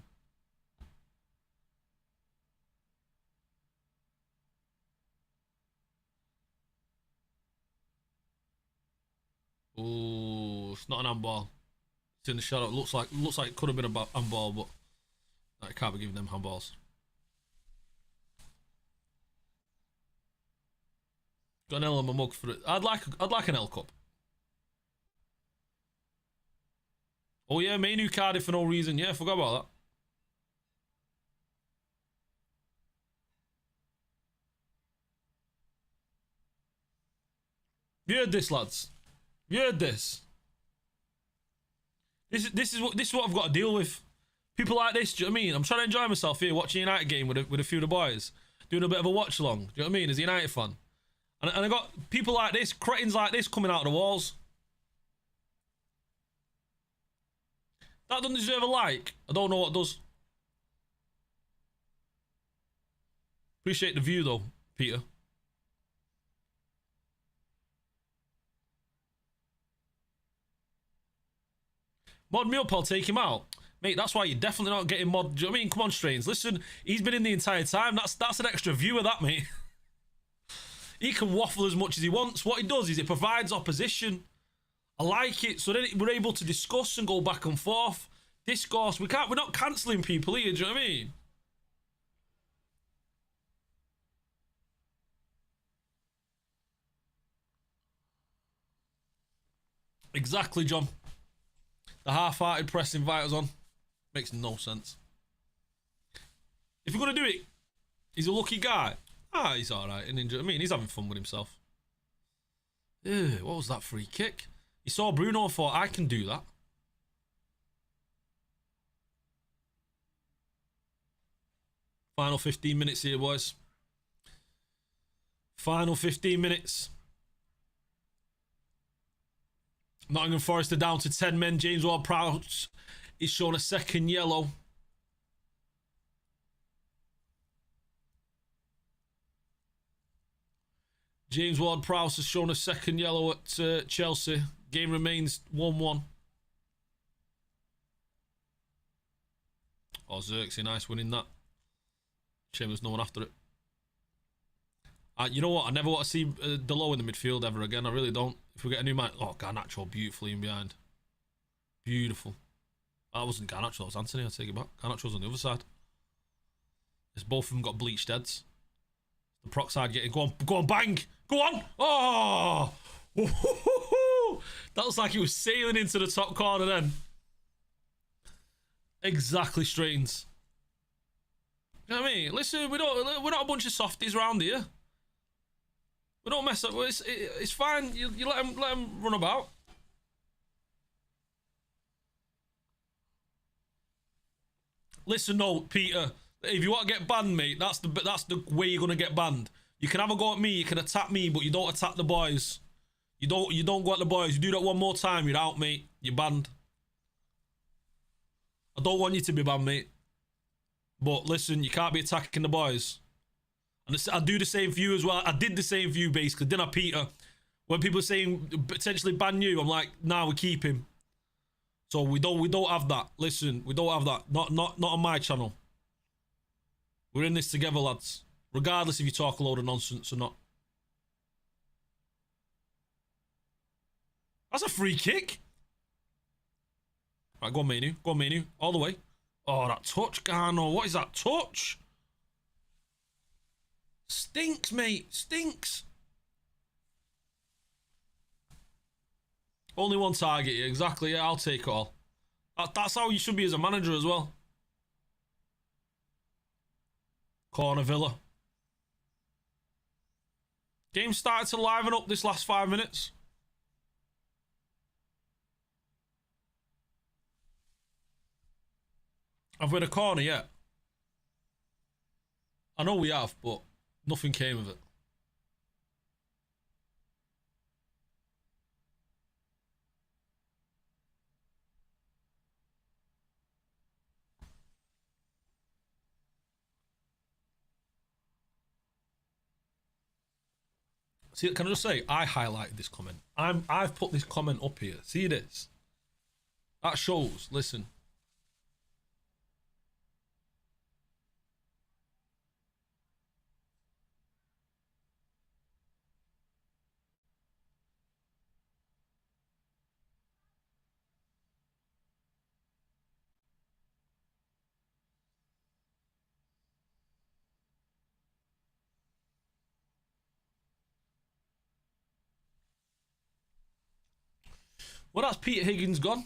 Oh, it's not an handball. It's in the shadow. It looks like it could have been a handball, but I can't be giving them handballs. Got an L on my mug for it. I'd like an L cup. Oh yeah, Mainu Cardiff for no reason. Yeah, forgot about that. You heard this, lads. You heard this. This is what I've got to deal with. People like this. Do you know what I mean? I'm trying to enjoy myself here, watching a United game with a few of the boys, doing a bit of a watch along. Do you know what I mean? As a United fan, and I got people like this, cretins like this, coming out of the walls. That doesn't deserve a like. I don't know what does. Appreciate the view though, Peter. Mod me up, I'll take him out. Mate, that's why you're definitely not getting mod. Do you know what I mean? Come on, Strains. Listen, he's been in the entire time. That's an extra viewer, that, mate. He can waffle as much as he wants. What he does is it provides opposition. I like it. So then we're able to discuss and go back and forth. Discourse. We're not cancelling people here, do you know what I mean? Exactly, John. The half-hearted press invite us on. Makes no sense. If you're going to do it, he's a lucky guy. Ah, he's alright. I mean, he's having fun with himself. Ew, what was that free kick? He saw Bruno and thought, I can do that. Final 15 minutes here, boys. Final 15 minutes. Nottingham Forest are down to 10 men. James Ward-Prowse is shown a second yellow. James Ward-Prowse has shown a second yellow at Chelsea. Game remains 1-1. Oh, Xerxes, nice winning that. Shame there's no one after it. You know what? I never want to see Delo in the midfield ever again. I really don't. If we get a new man... Oh, Garnacho beautifully in behind. Beautiful. That wasn't Garnacho, that was Anthony. I'll take it back. Garnacho's on the other side. It's both of them got bleached heads. The proc side getting... Go on, bang! Go on! Oh! That looks like he was sailing into the top corner then. Exactly, Strains. You know what I mean? Listen, we're not a bunch of softies around here. We don't mess up. It's fine. You let him run about. Listen, no, Peter. If you want to get banned, mate, that's the way you're gonna get banned. You can have a go at me. You can attack me, but you don't attack the boys. You don't go at the boys. You do that one more time, you're out, mate. You're banned. I don't want you to be banned, mate. But listen, you can't be attacking the boys. And I do the same for you as well. I did the same for you, basically, didn't I, Peter? When people are saying potentially ban you, I'm like, nah, we keep him. So we don't have that. Listen, we don't have that. Not on my channel. We're in this together, lads. Regardless if you talk a load of nonsense or not. That's a free kick. Right, go on, Manu. Go on, Manu. All the way. Oh, that touch, Garno. What is that touch? Stinks, mate. Stinks. Only one target, exactly. Yeah, I'll take it all. That's how you should be as a manager as well. Corner Villa. Game started to liven up this last 5 minutes. Have we had a corner yet? I know we have, but nothing came of it. See, can I just say, I highlighted this comment. I've put this comment up here. See this? That shows, listen. Well, that's Peter Higgins gone.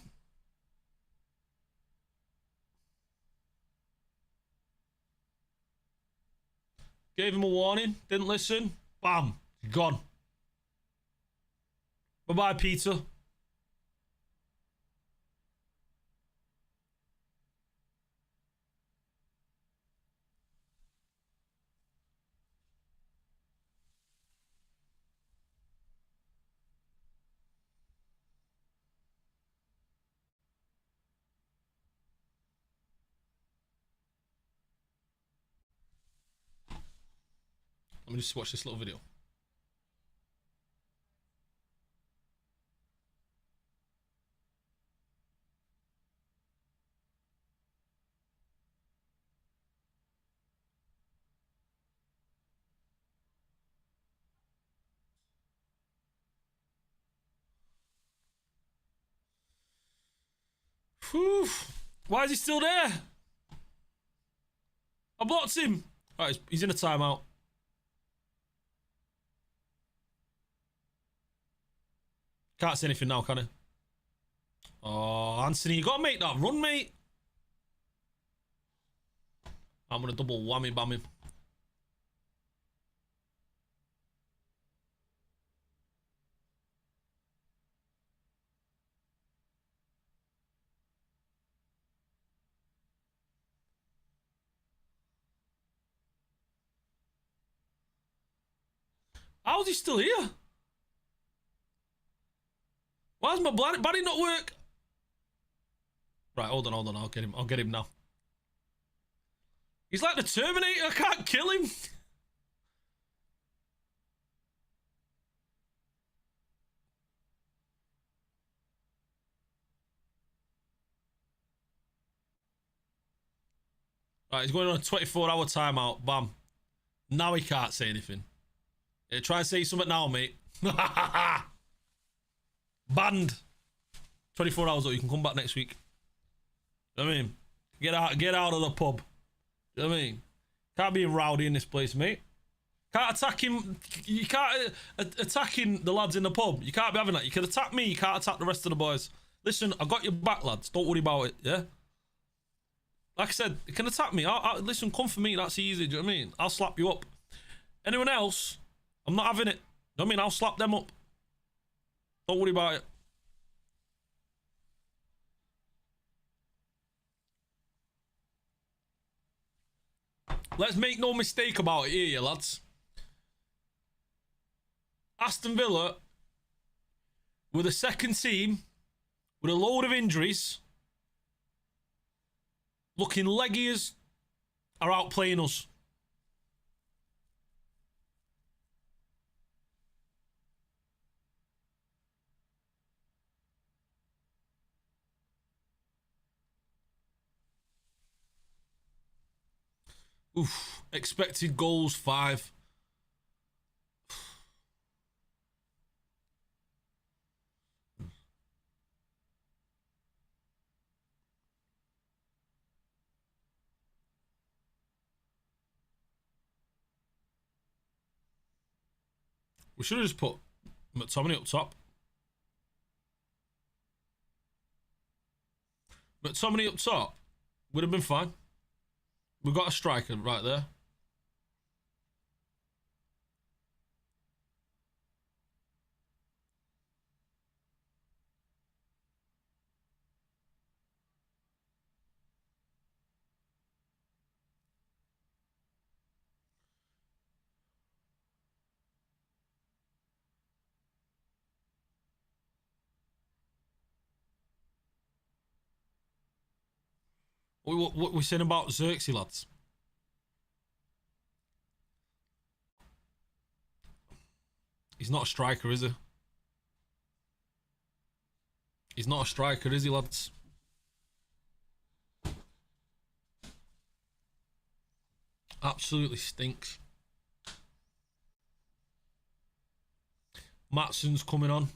Gave him a warning. Didn't listen. Bam. Gone. Bye-bye, Peter. Let me just watch this little video. Whew. Why is he still there? I blocked him. Alright, he's in a timeout. Can't say anything now, can I? Oh, Anthony, you gotta make that run, mate. I'm gonna double whammy bam him. How's he still here? Why does my body not work? Right, hold on. I'll get him now. He's like the Terminator. I can't kill him. Right, he's going on a 24-hour timeout. Bam. Now he can't say anything. Yeah, try and say something now, mate. Banned. 24 hours though, you can come back next week. You know what I mean? Get out of the pub. You know what I mean? Can't be rowdy in this place, mate. Can't attack him. You can't attacking the lads in the pub. You can't be having that. You can attack me, you can't attack the rest of the boys. Listen, I got your back, lads. Don't worry about it, yeah? Like I said, you can attack me. Listen, come for me, that's easy, do you know what I mean? I'll slap you up. Anyone else, I'm not having it. You know what I mean? I'll slap them up. Don't worry about it. Let's make no mistake about it here, lads. Aston Villa with a second team with a load of injuries looking leggiers are outplaying us. Oof. Expected goals 5. We should have just put McTominay up top. McTominay up top would have been fine. We've got a striker right there. What we're saying about Xerxes, lads? He's not a striker, is he? He's not a striker, is he, lads? Absolutely stinks. Matson's coming on.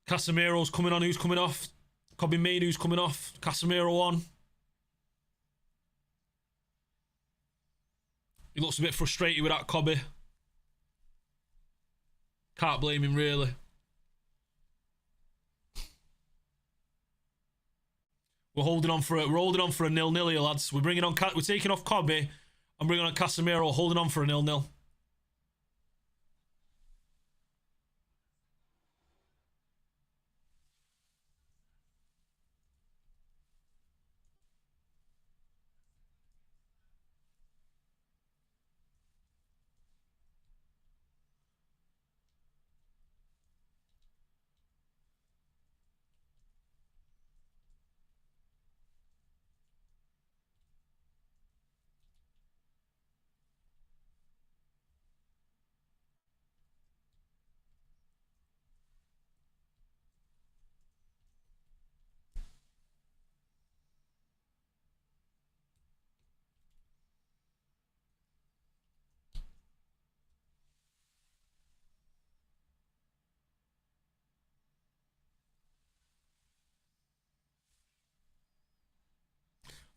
Casemiro's coming on. Who's coming off? Kobe Mainoo's coming off. Casemiro on. He looks a bit frustrated with that Kobe. Can't blame him, really. We're holding on for a 0-0 here, lads. We're taking off Kobe and bringing on Casemiro, holding on for a 0-0.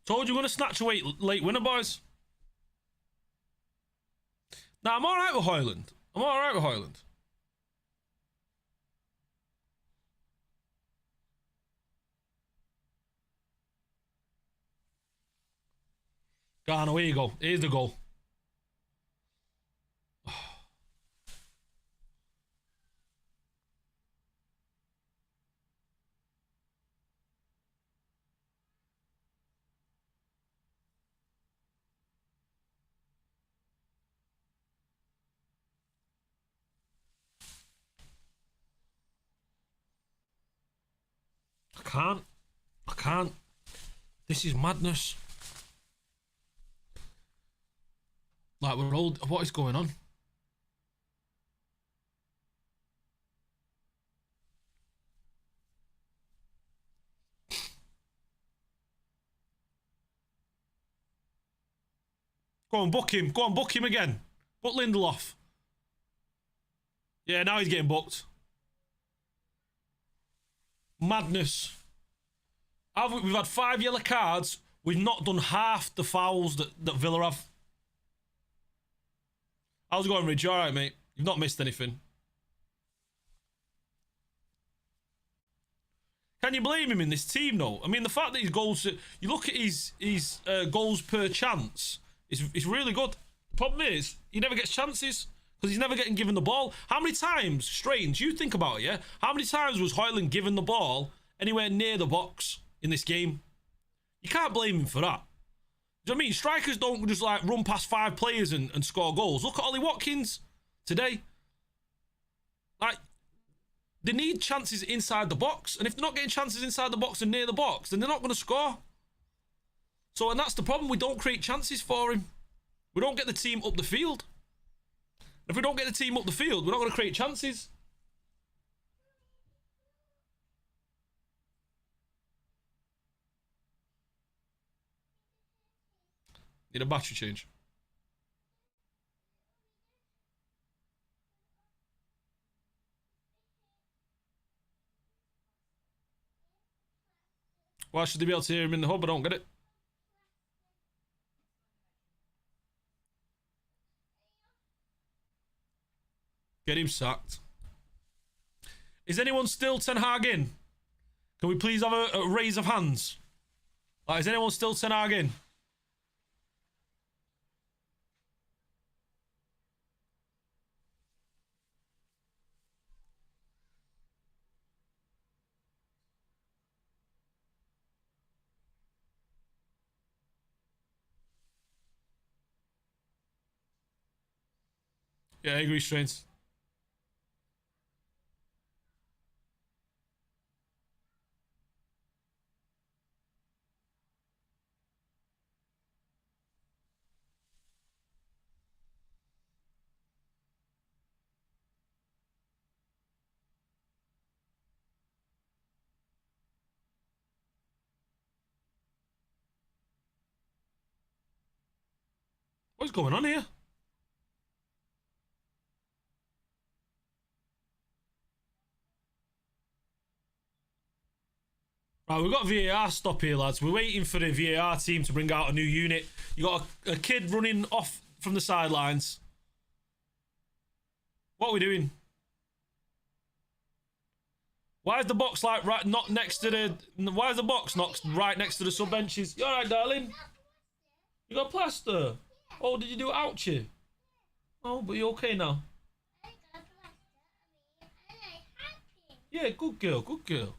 Told you we're going to snatch a late winner, boys. Nah, I'm alright with Højlund. Garner, here you go. Here's the goal. I can't. This is madness. Like, we're all... What is going on? Go on, book him. Go on, book him again. Book Lindelof. Yeah, now he's getting booked. Madness. We've had 5 yellow cards. We've not done half the fouls that Villa have. How's it going, Ridge? You alright, mate? You've not missed anything. Can you blame him in this team, though? I mean, the fact that his goals... You look at his goals per chance, it's really good. The problem is, he never gets chances because he's never getting given the ball. How many times, Strange, you think about it, yeah? How many times was Højlund given the ball anywhere near the box in this game? You can't blame him for that. Do you know what I mean? Strikers don't just like run past 5 players and score goals. Look at Ollie Watkins today. Like, they need chances inside the box. And if they're not getting chances inside the box and near the box, then they're not going to score. So, and that's the problem. We don't create chances for him. We don't get the team up the field. If we don't get the team up the field, we're not going to create chances. Need a battery change. Why should they be able to hear him in the hub? I don't get it. Get him sacked. Is anyone still Ten Hag in? Can we please have a raise of hands? Like, is anyone still Ten Hag in? Yeah, I agree, Strains. What's going on here? Right, we've got VAR stop here, lads. We're waiting for the VAR team to bring out a new unit. You got a kid running off from the sidelines. What are we doing? Why is the box like right not next to the? Why is the box not right next to the sub benches? You all right, darling? You got plaster? Oh, did you do it ouchie? Oh, but you okay now? Yeah, good girl, good girl.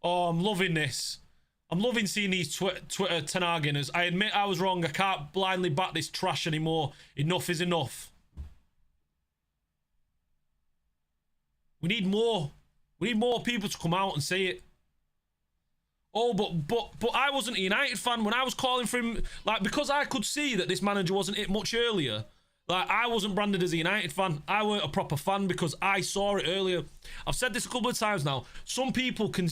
Oh, I'm loving this. I'm loving seeing these Twitter Ten Hageners. I admit I was wrong. I can't blindly back this trash anymore. Enough is enough. We need more. We need more people to come out and say it. Oh, but I wasn't a United fan when I was calling for him. Like, because I could see that this manager wasn't it much earlier. Like, I wasn't branded as a United fan. I weren't a proper fan because I saw it earlier. I've said this a couple of times now. Some people can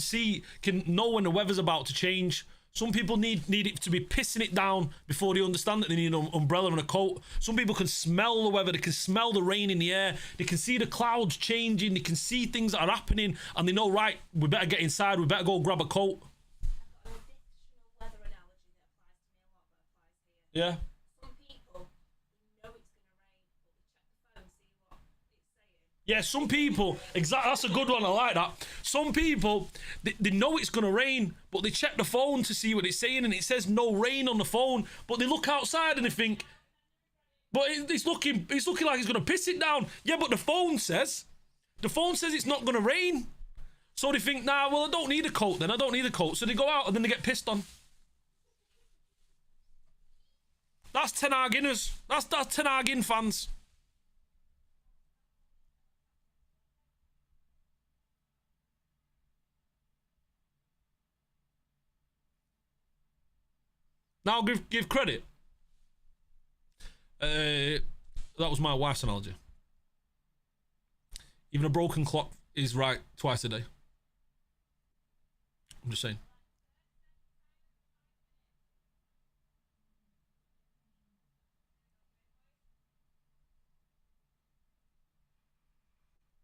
know when the weather's about to change. Some people need it to be pissing it down before they understand that they need an umbrella and a coat. Some people can smell the weather. They can smell the rain in the air. They can see the clouds changing. They can see things that are happening. And they know, right, we better get inside. We better go grab a coat. Yeah. Yeah, some people, exactly, that's a good one, I like that. Some people, they know it's going to rain, but they check the phone to see what it's saying, and it says no rain on the phone, but they look outside and they think, but it's looking like it's going to piss it down. Yeah, but the phone says it's not going to rain. So they think, nah, well, I don't need a coat then, I don't need a coat. So they go out and then they get pissed on. That's Ten Hag-inners. That's Ten Hag-in fans. Now give credit. That was my wife's analogy. Even a broken clock is right twice a day. I'm just saying.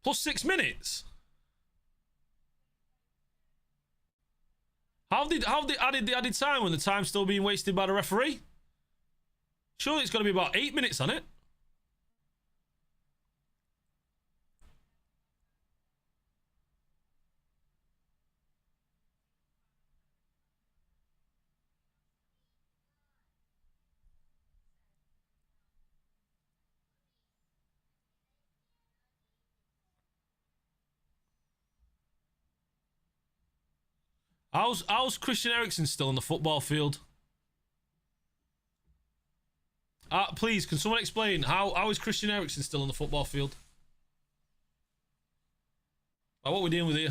Plus 6 minutes. How they added the added time when the time's still being wasted by the referee? Surely it's got to be about 8 minutes on it. How's Christian Eriksen still on the football field? Please, can someone explain how is Christian Eriksen still on the football field? Like, what are we dealing with here?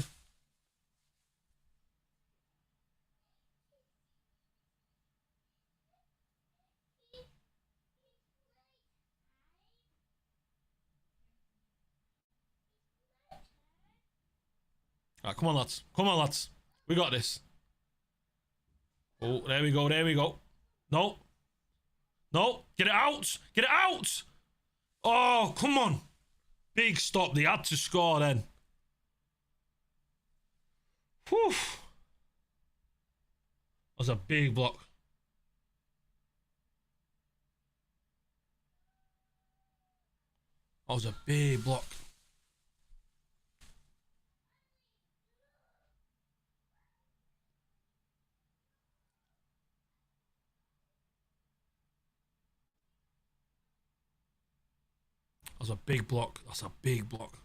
Alright, come on, lads. Come on, lads. We got this. Oh, there we go. There we go. No. No. Get it out. Get it out. Oh, come on. Big stop. They had to score then. Whew. That was a big block. That was a big block. That's a big block. That's a big block.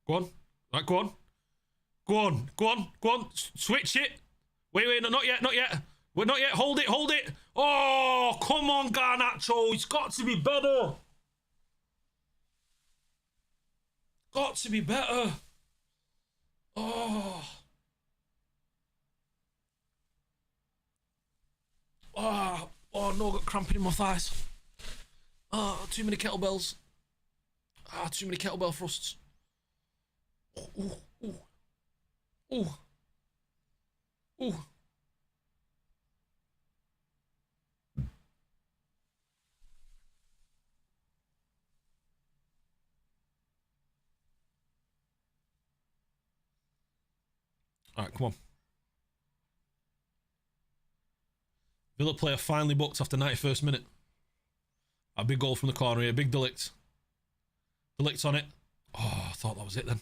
Go on. Right, go on. Go on. Go on. Go on. Switch it. Wait, no, not yet. Not yet. Wait, not yet. Hold it. Hold it. Oh, come on, Garnacho. It's got to be better. Got to be better. Oh. Oh, no, got cramping in my thighs. Oh, too many kettlebells. Too many kettlebell thrusts. Ooh, ooh, ooh, ooh. All right, come on. Villa player finally booked after 91st minute. A big goal from the corner here. Big Delict. Delict's on it. Oh, I thought that was it then.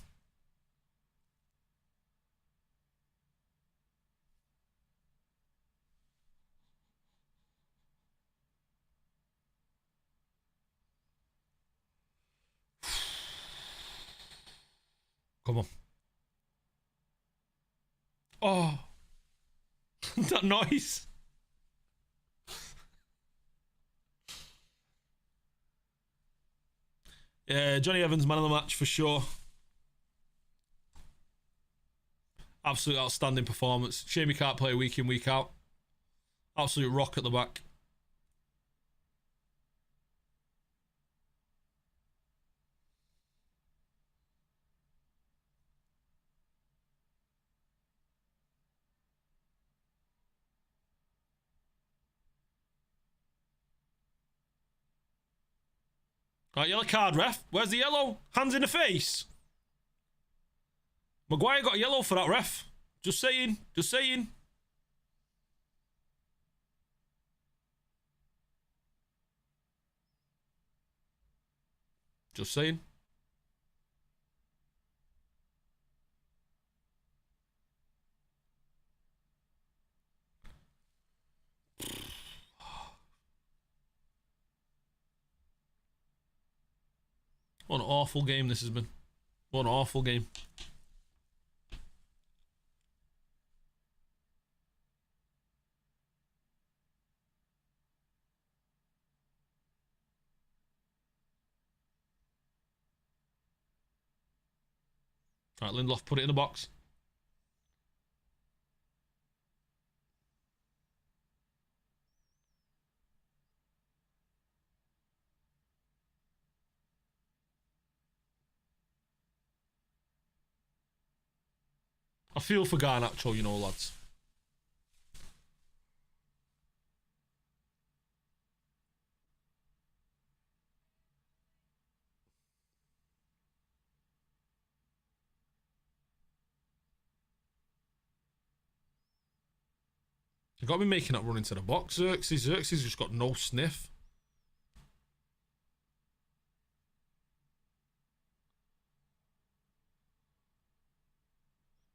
Come on. Oh. That noise. Yeah, Johnny Evans, man of the match for sure. Absolute outstanding performance. Shame he can't play week in, week out. Absolute rock at the back. Right, yellow card, ref. Where's the yellow? Hands in the face. Maguire got a yellow for that, ref. Just saying. Just saying. Just saying. What an awful game this has been. What an awful game. All right, Lindelof, put it in the box. I feel for Garnacho, you know, lads. You've got to be making that run into the box, Xerxes. Xerxes just got no sniff.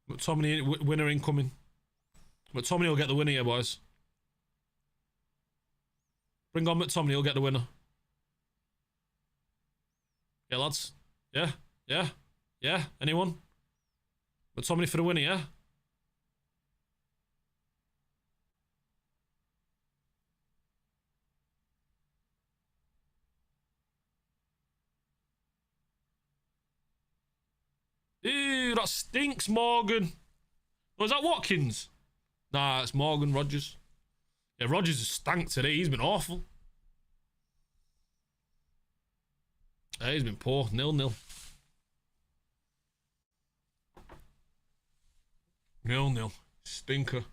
McTominay, winner incoming. McTominay will get the winner here, boys. Bring on McTominay, he'll get the winner. Yeah, lads. Yeah, yeah, yeah. Anyone? McTominay for the winner, yeah? stinks, Morgan. Was that Watkins? Nah, it's Morgan Rogers. Yeah, Rogers has stank today. He's been awful. Yeah, he's been poor. 0-0. 0-0. Stinker.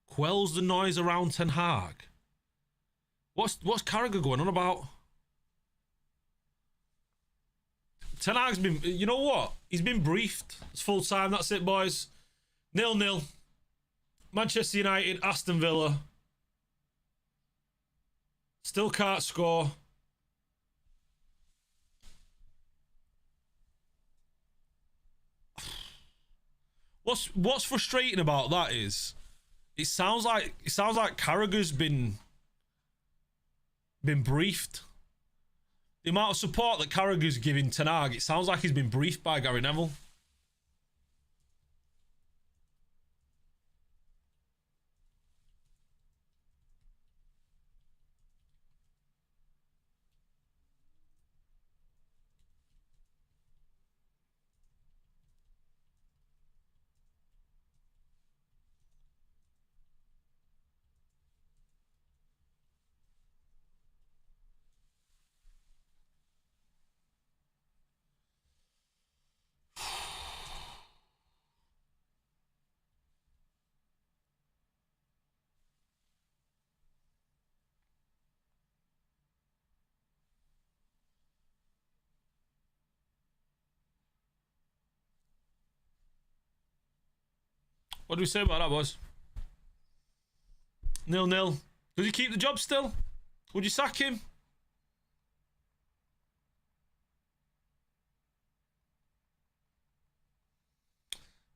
Quells the noise around Ten Hag. What's Carragher going on about? Ten Hag's been, you know what? He's been briefed. It's full time. That's it, boys. 0-0. Manchester United, Aston Villa. Still can't score. What's frustrating about that is it sounds like Carragher's been briefed. The amount of support that Carragher's giving Ten Hag, it sounds like he's been briefed by Gary Neville. What do we say about that, boys? 0-0. Does he keep the job still? Would you sack him?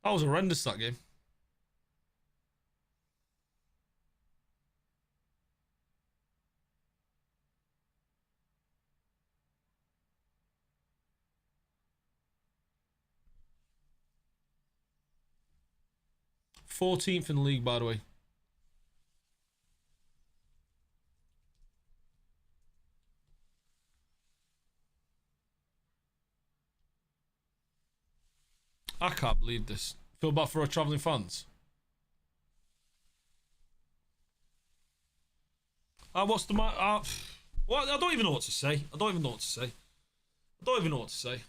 That was horrendous, that game. .14th in the league, by the way. I can't believe this. Feel bad for our travelling fans. What's the matter? Well, I don't even know what to say. I don't even know what to say.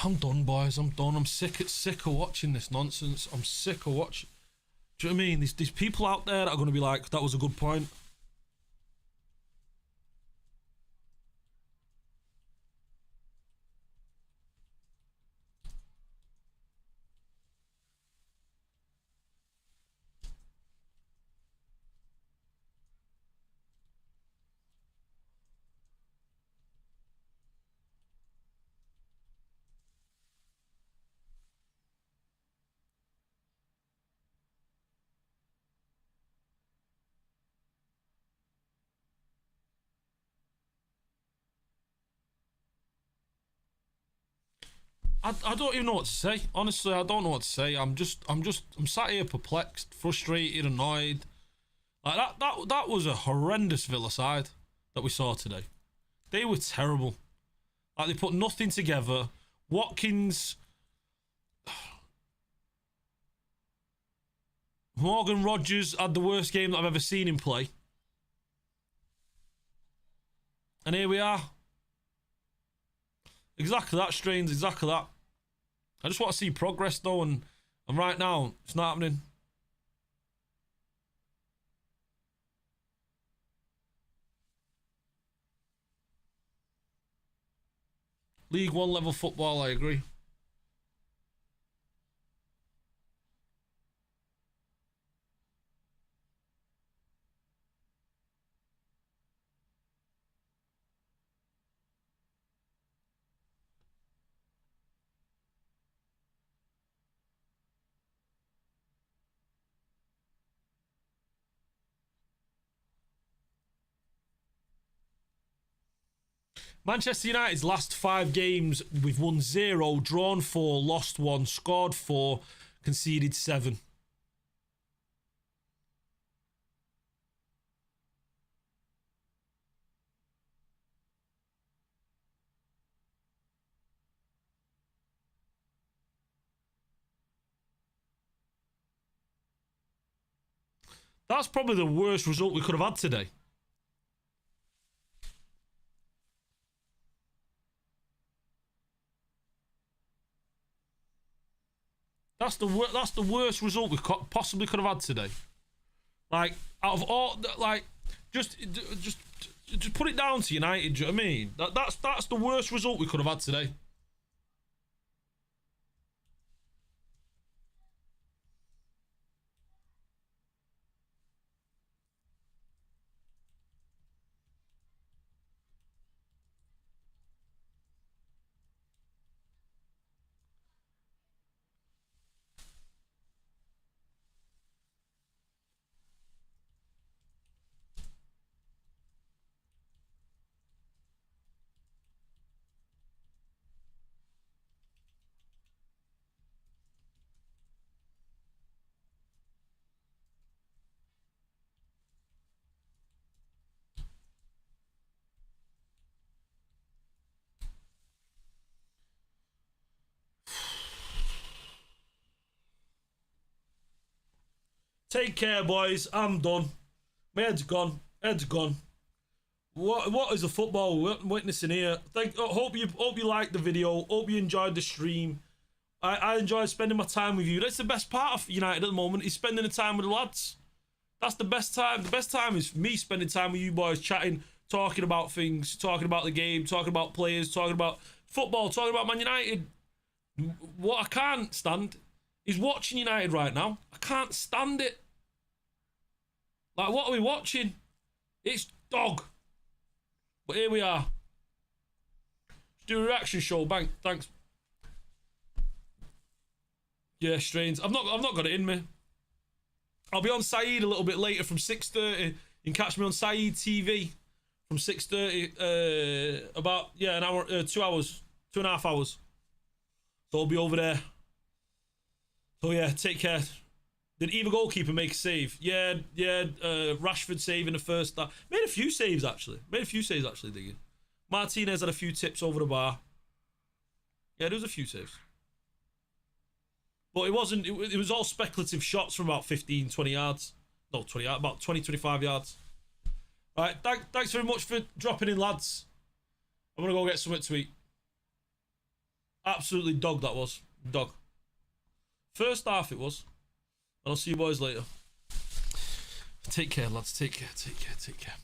I'm done, boys. I'm done. I'm sick of watching this nonsense. I'm sick of watching. Do you know what I mean? There's people out there that are going to be like, that was a good point. I don't even know what to say. Honestly, I don't know what to say. I'm sat here perplexed, frustrated, annoyed. Like that was a horrendous Villa side that we saw today. They were terrible. Like, they put nothing together. Watkins, Morgan Rogers had the worst game that I've ever seen him play. And here we are. Exactly that, Strains, exactly that. I just want to see progress, though, and right now, it's not happening. League One level football, I agree. Manchester United's last 5 games, we've won 0, drawn 4, lost 1, scored 4, conceded 7. That's probably the worst result we could have had today. That's the worst result we possibly could have had today. Like, out of all, like, just put it down to United. Do you know what I mean? That's the worst result we could have had today. Take care, boys. I'm done. My head's gone. Head's gone. What is the football we're witnessing here? Hope you liked the video. Hope you enjoyed the stream. I enjoyed spending my time with you. That's the best part of United at the moment, is spending the time with the lads. That's the best time. The best time is me spending time with you boys, chatting, talking about things, talking about the game, talking about players, talking about football, talking about Man United. What I can't stand is watching United right now. I can't stand it. Like, what are we watching? It's dog. But here we are. Let's do a reaction show. Bang. Thanks. Yeah, strange. I've not got it in me. I'll be on Saeed a little bit later from 6:30. You can catch me on Saeed TV from 6:30. About an hour, 2 hours, 2.5 hours. So I'll be over there. So yeah, take care. Did either goalkeeper make a save? Yeah. Rashford saving the first. Made a few saves actually. Diggy. Martinez had a few tips over the bar. Yeah, there was a few saves. But it wasn't. It was all speculative shots from about 15, 20 yards. No, 20 yards. About 20, 25 yards. All right. Thanks very much for dropping in, lads. I'm gonna go get something to eat. Absolutely dog that was. Dog. First half it was. And I'll see you boys later. Take care, lads. Take care.